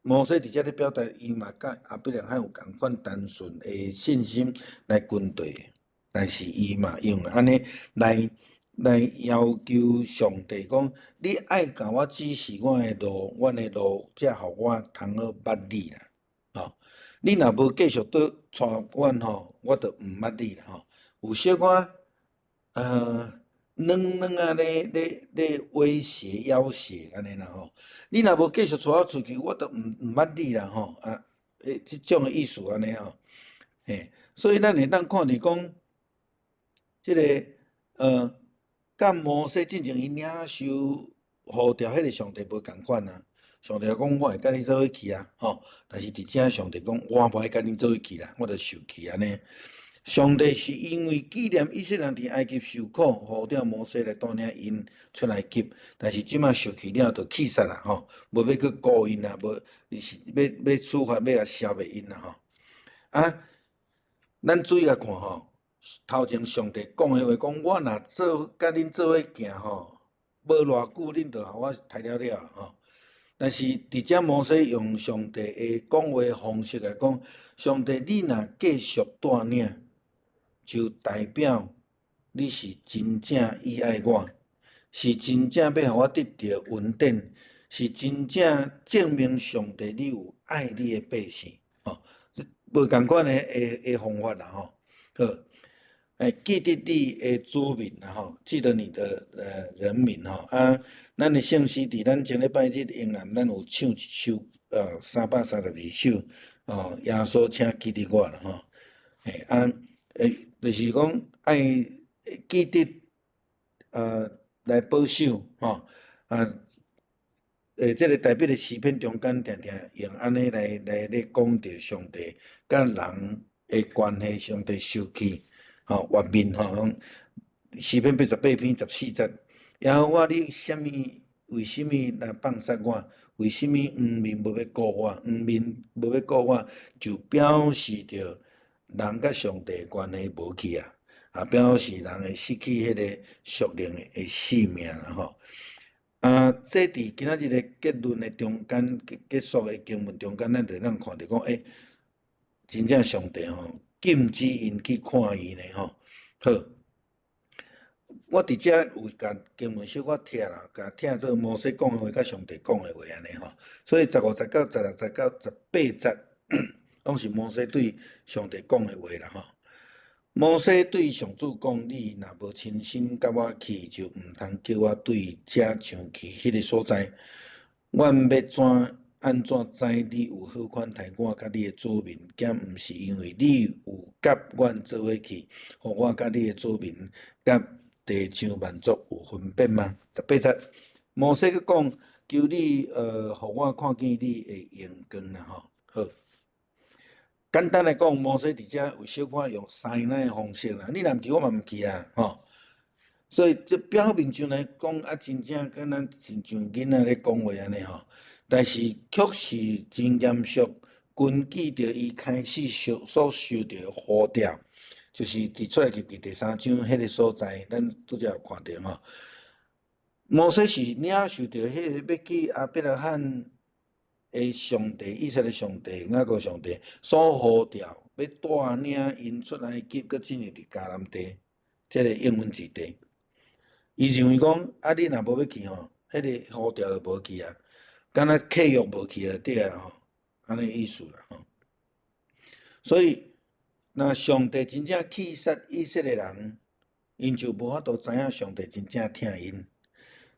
摩西伫遮咧表达，伊嘛甲亚伯拉罕有共款单纯的信心来跟对，但是伊嘛用安尼来要求上帝讲，你爱甲我指示阮的路，才互我通好捌你啦。你若无继续带阮我就毋捌你啦有小可软啊咧威胁要挟安尼啦你若无继续带我出去，我就毋捌你啦即种的意思安尼所以咱会当看伫讲，即个甲摩西进前伊领受呼召迄个上帝无共款上帝讲我会甲你做伙去但是伫遮上帝讲我无爱甲你做伙去啦，我着受气安尼。上帝是因为纪念以色列人伫埃及受苦，呼召摩西来带领因出埃及，但是即马受气了，就气煞啦无要去顾因啦，无是要处罚要消灭因啦咱注意来看头前上帝讲的话，讲我若甲恁做伙行无偌久，恁就互我杀了但是伫遮摩西用上帝的讲话方式来讲，上帝你若继续带领，就代表你是真正意爱我，是真正要互我得到稳定，是真正证明上帝你有爱你的百姓无共款的方法啦好。记得你的子民啦记得你的人民咱的圣诗伫咱前礼拜日英南，咱有唱一首332首耶稣请记得我啦就是讲爱记得来保守这个代表的诗篇中间常常用安尼来讲着上帝甲人的关系，上帝受气原面诗篇88篇14节，耶和华你为什么来放杀我？为什么黄面无要顾我？黄面无要顾我，就表示着人甲上帝的关系无去表示人会失去迄个属灵的性命啦这伫今仔日的结论的中间结束的经文中间，咱就咱看着讲，真正上帝禁止因去看伊呢好，我伫遮有甲经文小可拆啦，甲拆做摩西讲的话，甲上帝讲的话安尼所以15、19、16、19、18节，拢是摩西对上帝讲的话啦摩西对上主讲：你若无亲身甲我去，就毋通叫我对遮上去迄个所在。阮要安怎知你有好款待我甲你的子民？兼毋是因为你有甲阮做伙去，互我甲你的子民甲地上万族有分别吗？18节，摩西佮讲：求你互我看见你的荣光啦吼。好，简单来讲，摩西伫遮有小可用sign的方式啦，你若毋去，我嘛毋去啊，吼。所以这表面上来讲啊，真正敢若亲像囡仔咧讲话安尼吼，但是确实真严肃。根据着伊开始所受着呼召，就是伫出埃及记第3章迄个所在，咱拄则有看到吼。摩西是领受着迄个要去阿伯拉罕的上帝，以色列上帝、雅各上帝所呼召，要带领因出埃及，搁进入伫迦南地，即个应允之地。伊认为讲，啊，你若无要去吼，迄个呼召就无去啊，敢若契约无去啊，对啊吼，安尼意思啦吼。所以，若上帝真正气杀以色列人，因就无法度知影上帝真正疼因。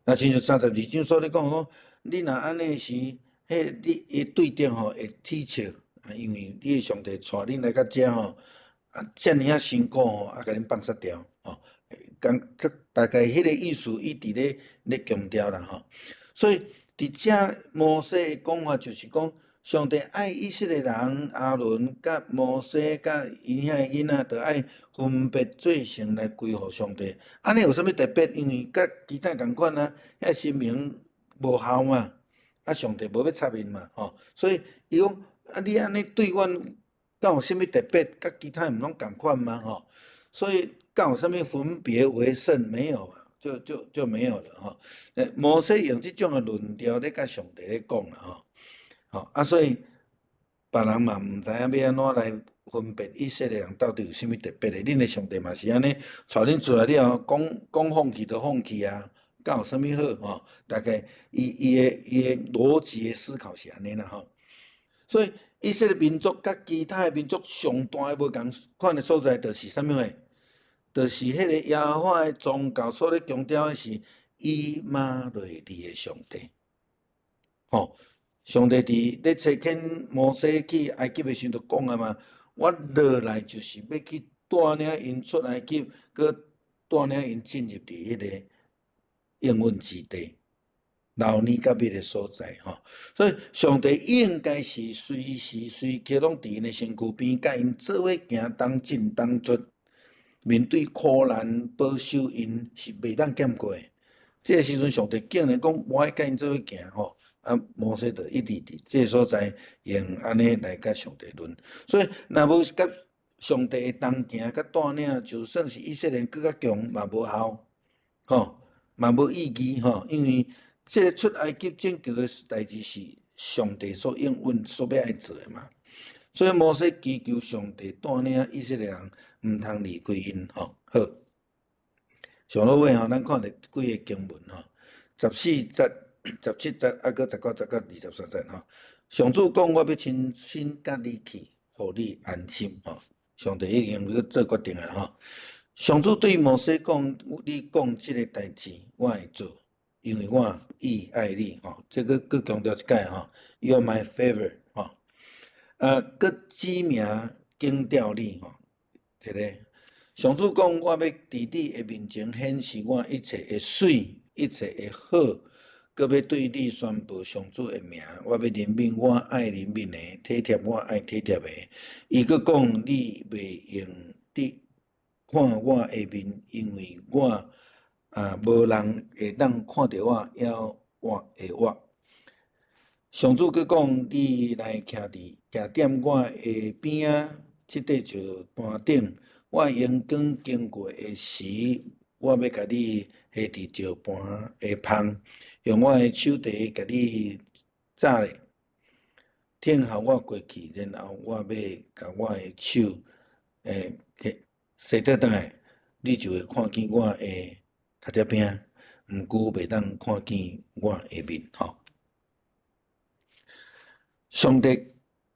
那亲像32章所咧讲，你若安尼时，迄你伊对顶吼会踢笑，因为你的上帝带恁来到遮吼，遮尔啊辛苦吼，甲恁放杀掉吼。大概迄个意思，伊伫咧强调啦吼。所以伫遮摩西的讲法就是讲，上帝爱以色列人阿伦甲摩西甲因遐囡仔，着爱分别做成来归互上帝。安尼有啥物特别？因为甲其他共款啊，遐神明无效嘛，啊上帝无要插面嘛吼。所以伊讲啊，你安尼对阮敢有啥物特别？甲其他毋拢共款嘛吼。所以敢有啥物分别为圣？没有啊，就没有了吼。摩西用即种的论调咧，甲上帝咧讲啦吼。吼啊，所以别人嘛毋知影要安怎来分别以色列人到底有啥物特别的。恁的上帝嘛是安尼，带恁出来了后，讲放弃就放弃啊，敢有啥物好吼？大概伊的逻辑的思考是安尼啦吼。所以以色列民族甲其他的民族上大的无共款的所在，就是啥物诶？就是迄个耶和华的宗教所咧强调的是以马内利的上帝，吼。上帝伫咧差遣摩西去埃及的时阵，就讲啊嘛，我落来就是要去带领因出埃及，佮带领因进入伫迄个应允之地，老年甲灭的所在吼。所以上帝应该是随时随刻拢伫因的身躯边，甲因做伙行，当进当出。面对苦难，保守因是袂当兼过。这个时阵，上帝竟然讲我爱甲因做伙行吼。啊，摩西就一直伫这个所在用安尼来甲上帝论，所以若无甲上帝同行甲带领，就算是以色列更较强嘛无效，吼嘛无意义吼，因为这个出埃及拯救的代志是上帝所应允所要爱做的嘛，所以摩西祈求上帝带领以色列人毋通离开因吼。好，上落尾吼，咱看几个经文吼，14节。17节啊，搁19节到23节吼。上主讲，我要亲身甲你去，互你安心吼。上帝已经去做决定啊吼。上主对摩西讲：“你讲即个代志，我会做，因为我意爱你吼。”这个搁强调一解吼 ，You are my favourite 吼。搁指名警调你吼，一个上主讲：“我要伫你的面前显示我一切的水，一切的好。”搁要对你宣布上主的名，我要怜悯我爱怜悯的，体贴我爱体贴的。伊搁讲，你袂用得看我下面，因为我无人会当看到我要我的我。上主搁讲，你来徛踮我下边啊，即块石盘顶，我阳光经过的时，我要甲你下伫石盘下芳，用我的手提甲你扎咧，听候我过去，然后我要甲我的手洗倒转来，你就会看见我的脚趾边，毋过袂当看见我下面吼。上帝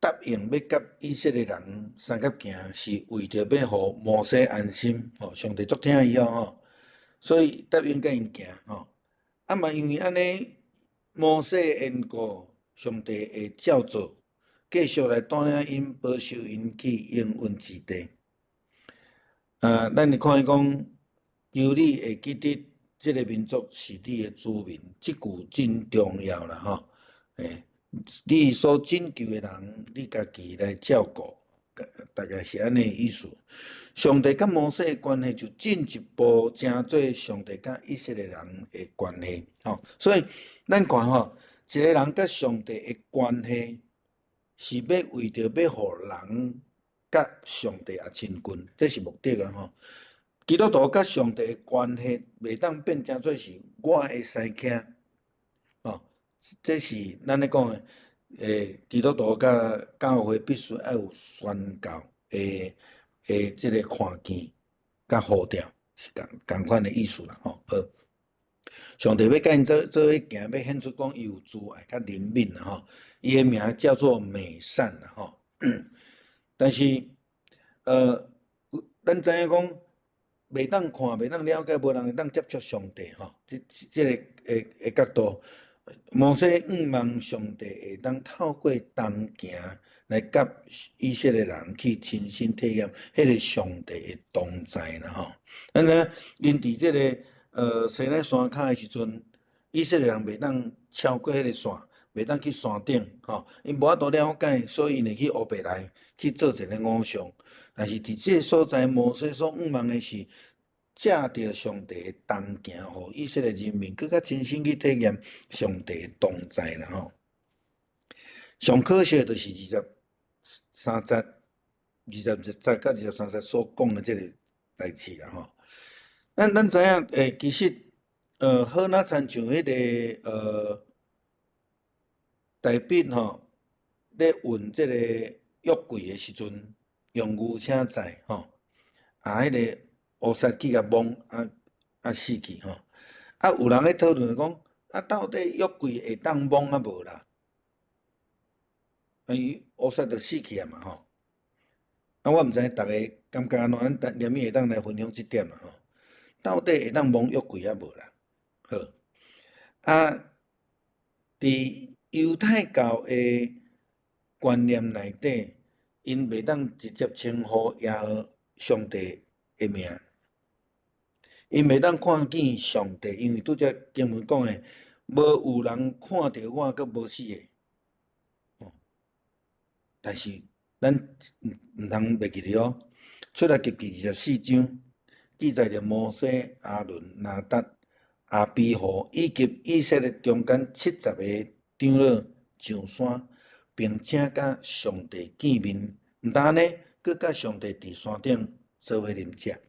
答应要甲以色列人三脚行，是为着要互摩西安心吼。上帝足疼伊吼，所以答应甲因行吼。啊嘛，因为安尼，摩西缘故，上帝会照做，继续来带领因、保守因去应允之地。咱会看伊讲，求你会记得这个民族是你的子民，即句真重要啦吼。你所拯救的人，你家己来照顾，大概是安尼意思。上帝甲摩西的关系就进一步成做上帝甲以色列人的关系。所以咱看一个人甲上帝的关系，是要为着要互人甲上帝也亲近，这是目的啊基督徒甲上帝的关系，袂当变成做是我的生囝，这是咱咧讲的，基督徒甲教会必须要有宣教的这个看见甲呼召，是共款的意思啦好，上帝要甲因做伙行，要显出讲伊有慈爱甲怜悯啦伊的名叫做美善啦但是咱知影讲。袂当看，袂当了解，无人会当接触上帝这个角度，摩西望上帝会当透过东行来甲以色列人去亲身体验迄个上帝的同在啦咱知影，因伫这个西奈山骹的时阵，以色列人袂当超过迄个线，袂当去山顶因无法度了解，所以因会去乌白内去做一个偶像。但是伫这个所在，摩西所望的是借着上帝的同行，互以色列人民更较亲身去体验上帝的同在啦上可惜的就是23节、20节甲23节所讲的这个代志啦咱知影其实好那亲像迄个大笔咧运这个约柜的时阵。用牛车载迄个乌萨去甲摸死去有人咧讨论讲到底约柜会当摸无啦？伊乌萨就死去嘛我毋知影逐个感觉安怎，咱连咪会当来分享即点啦到底会当摸约柜无啦？好伫犹太教的观念内底。因袂当直接称呼耶和上帝的名，因袂当看见上帝，因为拄则经文讲的，无有人看到我阁无死的。但是咱毋通袂记哩出来记24章记载着摩西、阿伦、拿达、阿比户以及以色列中间70个长老上山。并且甲上帝见面，毋但呢，佮甲上帝伫山顶做伙啉食，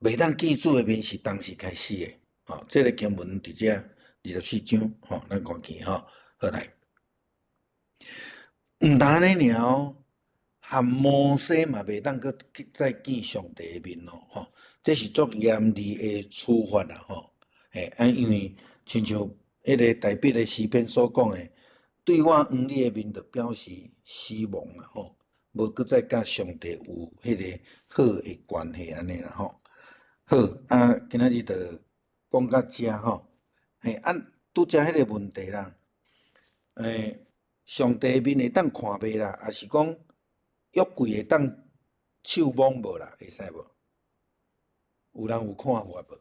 袂当见主的面是当时开始的，这个经文伫这24章，咱看见好来，毋但呢尔含摩西嘛袂当佮再见上帝的面咯，这是足严厉的处罚啦，因为亲像。迄个大笔的诗篇所讲的，对我黄你的面，就表示死亡啦无搁再甲上帝有迄个好的关系安尼啦好，今仔日就讲到遮拄则迄个问题啦，上帝面会当看袂啦，还是讲约柜会当手摸无啦？会使无？有人有看法无？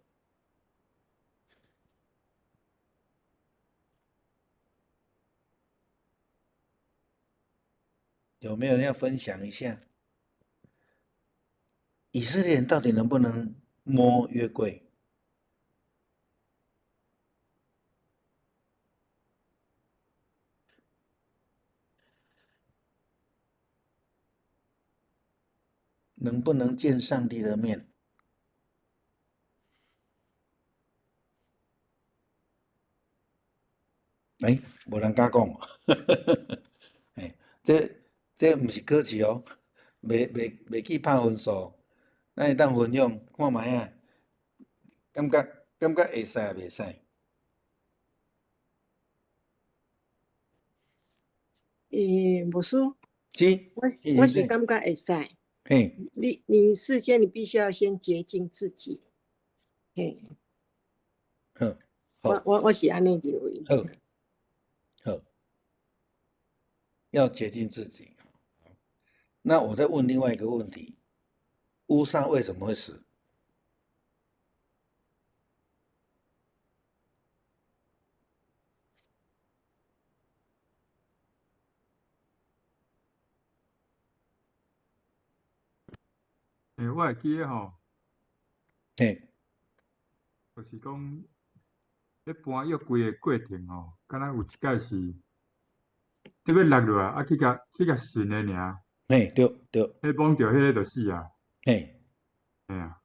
有没有人要分享一下？以色列人到底能不能摸约柜？能不能见上帝的面？无人敢讲，这毋是客气袂去拍分数，咱会当分享看卖啊，感觉会使也袂使？牧师，是，我是感觉会使。你事先你必须要先洁净自己。我是安尼认为。好，要洁净自己。那我再问另外一个问题：乌撒为什么会死？我会记得吼，嘿，就是讲咧搬约柜的过程吼，敢若有一届是特别落落来，去甲顺的尔，嘿，对对，迄摸着迄个就死啊，嘿，嘿啊，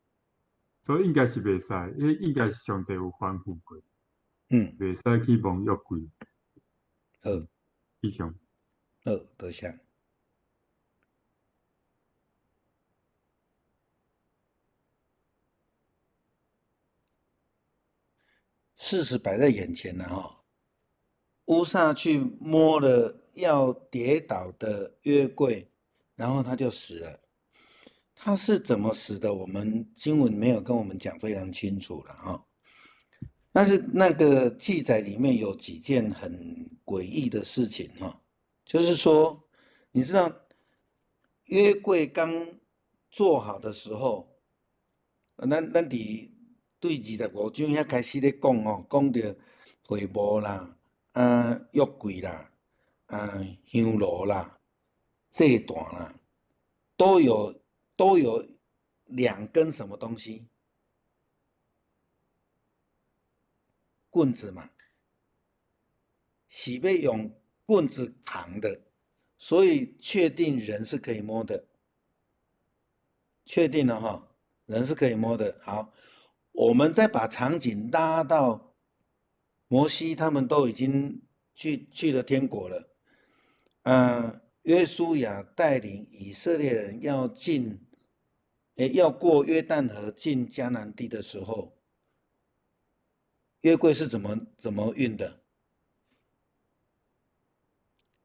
所以应该是袂使，迄应该是上帝有吩咐过，袂使去摸约柜好，以上。好，多谢。事实摆在眼前了哈，乌撒去摸了要跌倒的约柜，然后他就死了。他是怎么死的？我们经文没有跟我们讲非常清楚了哈。但是那个记载里面有几件很诡异的事情哈，就是说，你知道约柜刚做好的时候，咱伫对25章遐开始咧讲哦，讲到会幕啦、约柜啦、香炉啦、祭坛啦，都有2根什么东西？棍子嘛，是要用棍子扛的，所以确定人是可以摸的，确定了哈，人是可以摸的。好，我们再把场景拉到摩西他们都已经去了天国了，约书亚带领以色列人要过约旦河进迦南地的时候，约柜是怎么运的？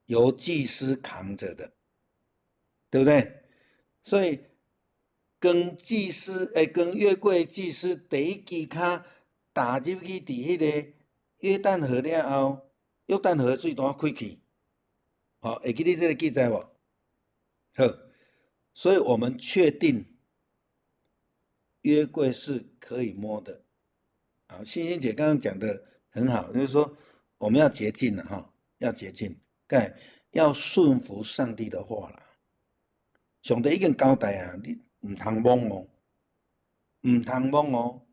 由祭司扛着的，对不对？所以跟约柜祭司第一支脚踏入去伫迄个约旦河了后，约旦河水单开去，好，会记得这个记载无？好，所以我们确定约柜是可以摸的。好，欣欣姐刚刚讲的很好，就是说我们要洁净了哈，要洁净，要顺服上帝的话啦。上帝已经交代啊，你唔通摸哦，唔通摸哦，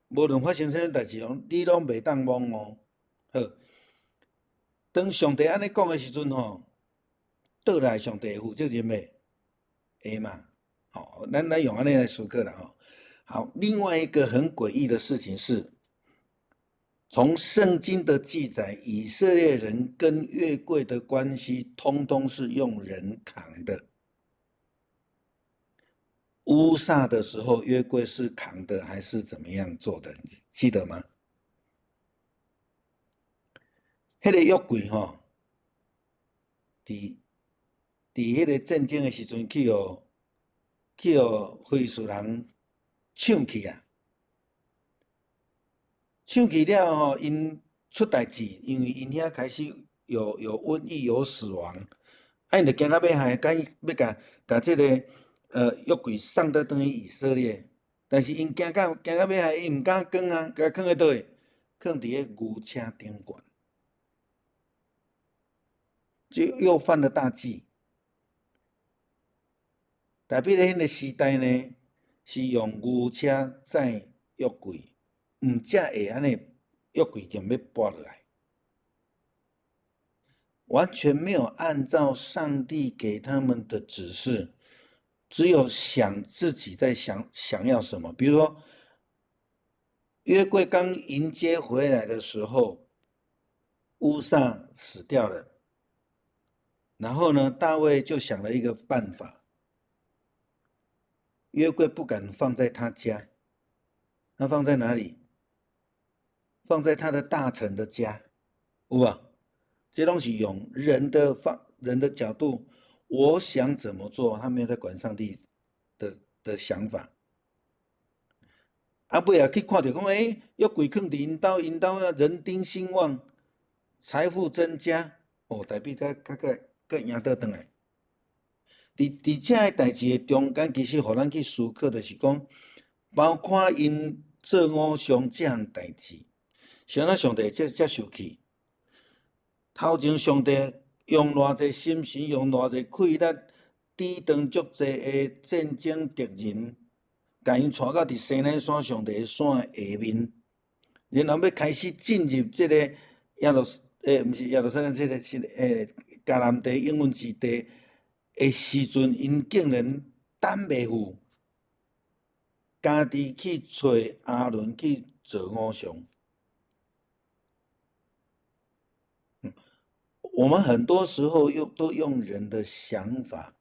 无论发生啥物代志哦，你拢袂当摸哦。好，当上帝安尼讲的时阵吼，倒来上帝负责任的，会嘛？好，咱用安尼来思考啦吼。好，另外一个很诡异的事情是，从圣经的记载，以色列人跟约柜的关系，通通是用人扛的。乌撒的时候，约柜是扛的还是怎么样做的？记得吗？迄个约柜吼，伫迄个战争的时阵去非利士人抢去啊！抢去了吼，因出代志，因为因遐开始有瘟疫、有死亡，因就惊到要害，要甲这个约柜送倒转去以色列，但是因惊到要害，因毋敢扛啊，甲扛喺倒位？扛伫个牛车顶悬，就又犯了大忌。代表咧迄个时代呢，是用牛车载约柜，才会安尼约柜就要拔落来，完全没有按照上帝给他们的指示，只有想自己在想要什么。比如说，约柜刚迎接回来的时候，乌撒死掉了，然后呢，大卫就想了一个办法。约柜不敢放在他家，那放在哪里？放在他的大臣的家，有无？这东西用人的角度，我想怎么做，他没有在管上帝的想法。尾去看到讲，约柜放伫因兜人丁兴旺，财富增加，代表佮赢倒转来。伫这个代志的中间，其实互咱去思考，就是讲，包括因做偶像这项代志，谁让上帝接受去？头前上帝用偌济心神，用偌济气力，抵挡足济的战争敌人，甲因带到伫西奈山上帝山下面，然后要开始进入即个毋是耶路撒冷，即个迦南地应允之地的时阵，因竟然等袂赴，家己去找亚伦去做偶像。我们很多时候都用人的想法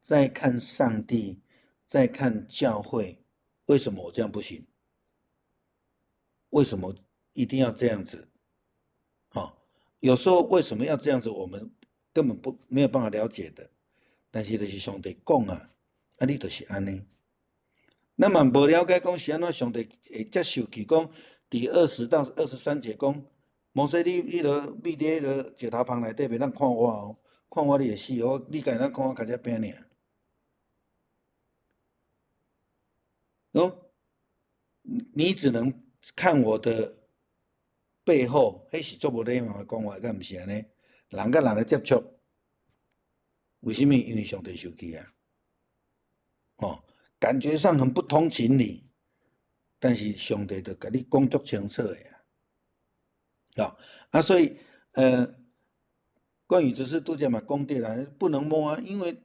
在看上帝，在看教会，为什么我这样不行？为什么一定要这样子？有时候为什么要这样子，我们根本没有办法了解的。但是就是上帝讲啊，你就是安尼。咱嘛无了解讲是安怎上帝会接受去讲，第20到23节讲，摩西你落秘伫迄落石头棚内底，袂当看我哦，看我你会死哦，你家咱看我家只饼尔。你只能看我的背后，迄是足无礼貌的讲话，敢毋是安尼？人甲人的接触，为什么？因为上帝生气啊！感觉上很不通情理，但是上帝就甲你讲足清楚的所以关于只是度假嘛，讲对啦，不能摸啊，因为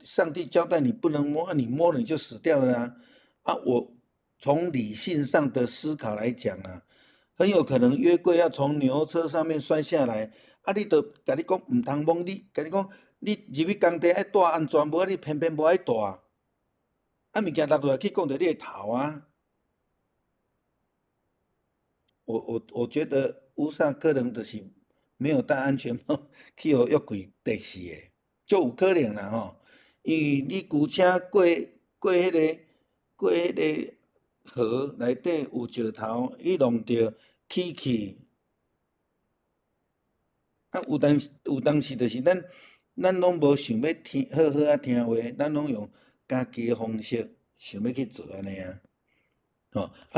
上帝交代你不能摸，你摸了你就死掉了我从理性上的思考来讲很有可能约柜要从牛车上面摔下来，你就甲你讲唔通摸，甲你讲你入去工地爱带安全帽，你偏偏无爱带，物件落落来去讲到你的头啊！我觉得有啥可能就是没有戴安全帽去互约柜跌死的，就有可能啦因为你旧车过迄个河内底有石头，伊弄着起去，有当时就是咱拢无想要听好好听话，咱拢用家己的方式想要去做安尼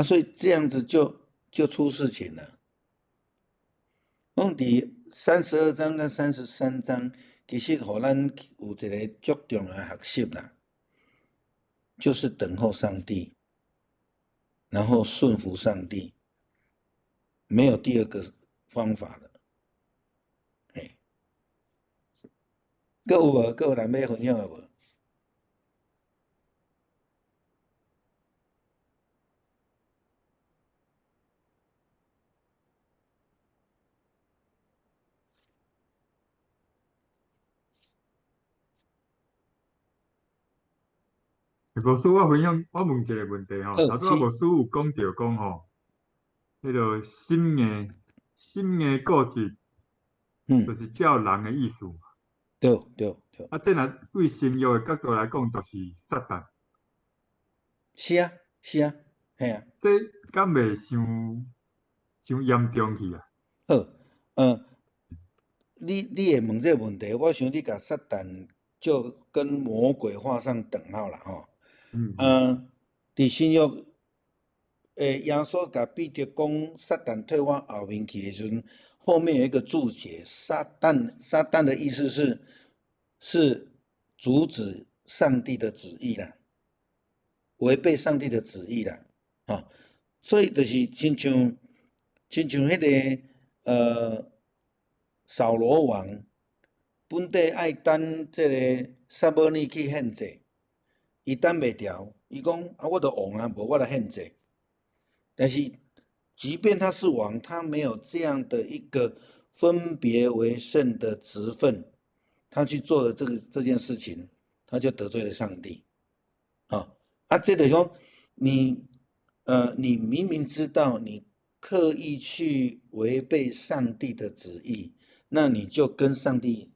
所以这样子就出事情了。伫32章跟33章，其实互咱有一个足重要的学习啦，就是等候上帝，然后顺服上帝，没有第二个方法了。还有无？还有人要分享的无？牧师，我分享，我问一个问题吼，头拄是牧师有讲到讲吼，迄个心的固执，就是照人的意思。对。这若对神药的角度来讲，就是撒旦。是啊，嘿啊。这敢袂伤严重去啊？好，你会问这个问题，我想你甲撒旦就跟魔鬼画上等号啦伫新约，耶稣甲彼得讲撒旦退我后面去的时阵，后面有一个注解，撒旦的意思是阻止上帝的旨意啦，违背上帝的旨意啦，所以就是亲像迄个扫罗王本地爱等即个撒母耳去献祭，伊等袂牢，伊讲我就王无我来献祭。但是，即便他是王，他没有这样的一个分别为圣的职分，他去做了这件事情，他就得罪了上帝。这等于说你明明知道你刻意去违背上帝的旨意，那你就跟上帝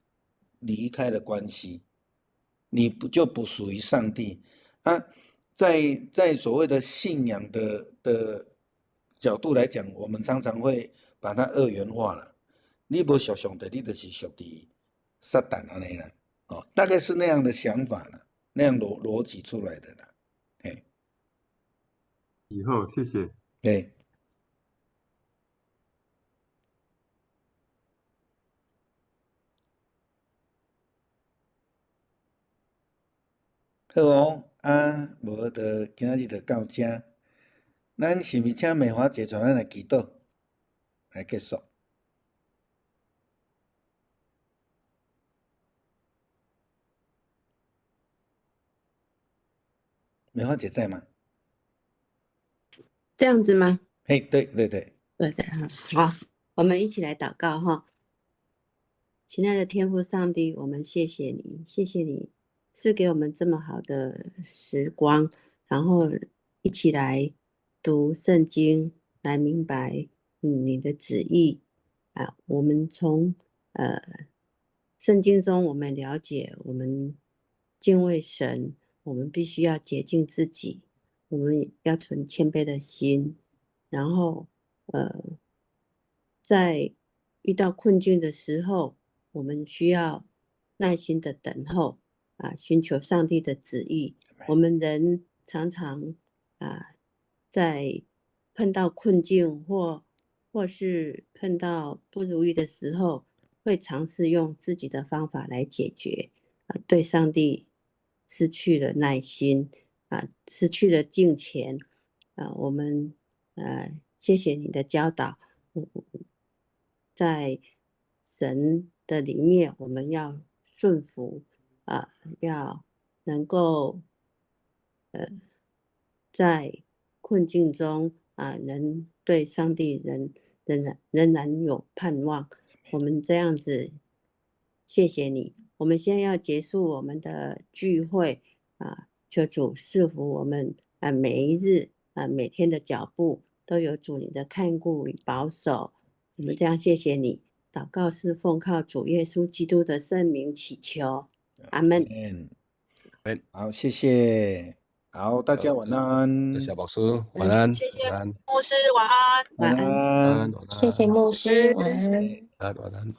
离开了关系，你就不属于上帝在所谓的信仰的角度来讲，我们常常会把它二元化了。你不属上帝，你就是属于撒旦安尼啦。大概是那样的想法啦，那样逻辑出来的啦。以后谢谢。对。好无就今仔日就到这。咱是毋是请梅花姐带咱来祈祷来结束？梅花姐在吗？这样子吗？嘿，对对对，对的，好，我们一起来祷告哈。亲爱的天父上帝，我们谢谢你，谢谢你赐给我们这么好的时光，然后一起来读圣经，来明白你的旨意啊。我们从圣经中，我们了解，我们敬畏神，我们必须要洁净自己，我们要存谦卑的心，然后在遇到困境的时候，我们需要耐心的等候啊，寻求上帝的旨意。我们人常常在碰到困境或是碰到不如意的时候，会尝试用自己的方法来解决对上帝失去了耐心失去了敬虔我们谢谢你的教导。在神的里面，我们要顺服要能够在困境中能对上帝仍然有盼望。我们这样子，谢谢你。我们现在要结束我们的聚会求主赐福我们每一日每天的脚步都有主你的看顾与保守。我们这样谢谢你，祷告是奉靠主耶稣基督的圣名祈求，阿们。好，谢谢。好，大家晚安。小宝师晚安，谢谢晚安，牧师，晚安。晚安。晚安。晚安，谢谢牧师，晚安。晚安，晚安。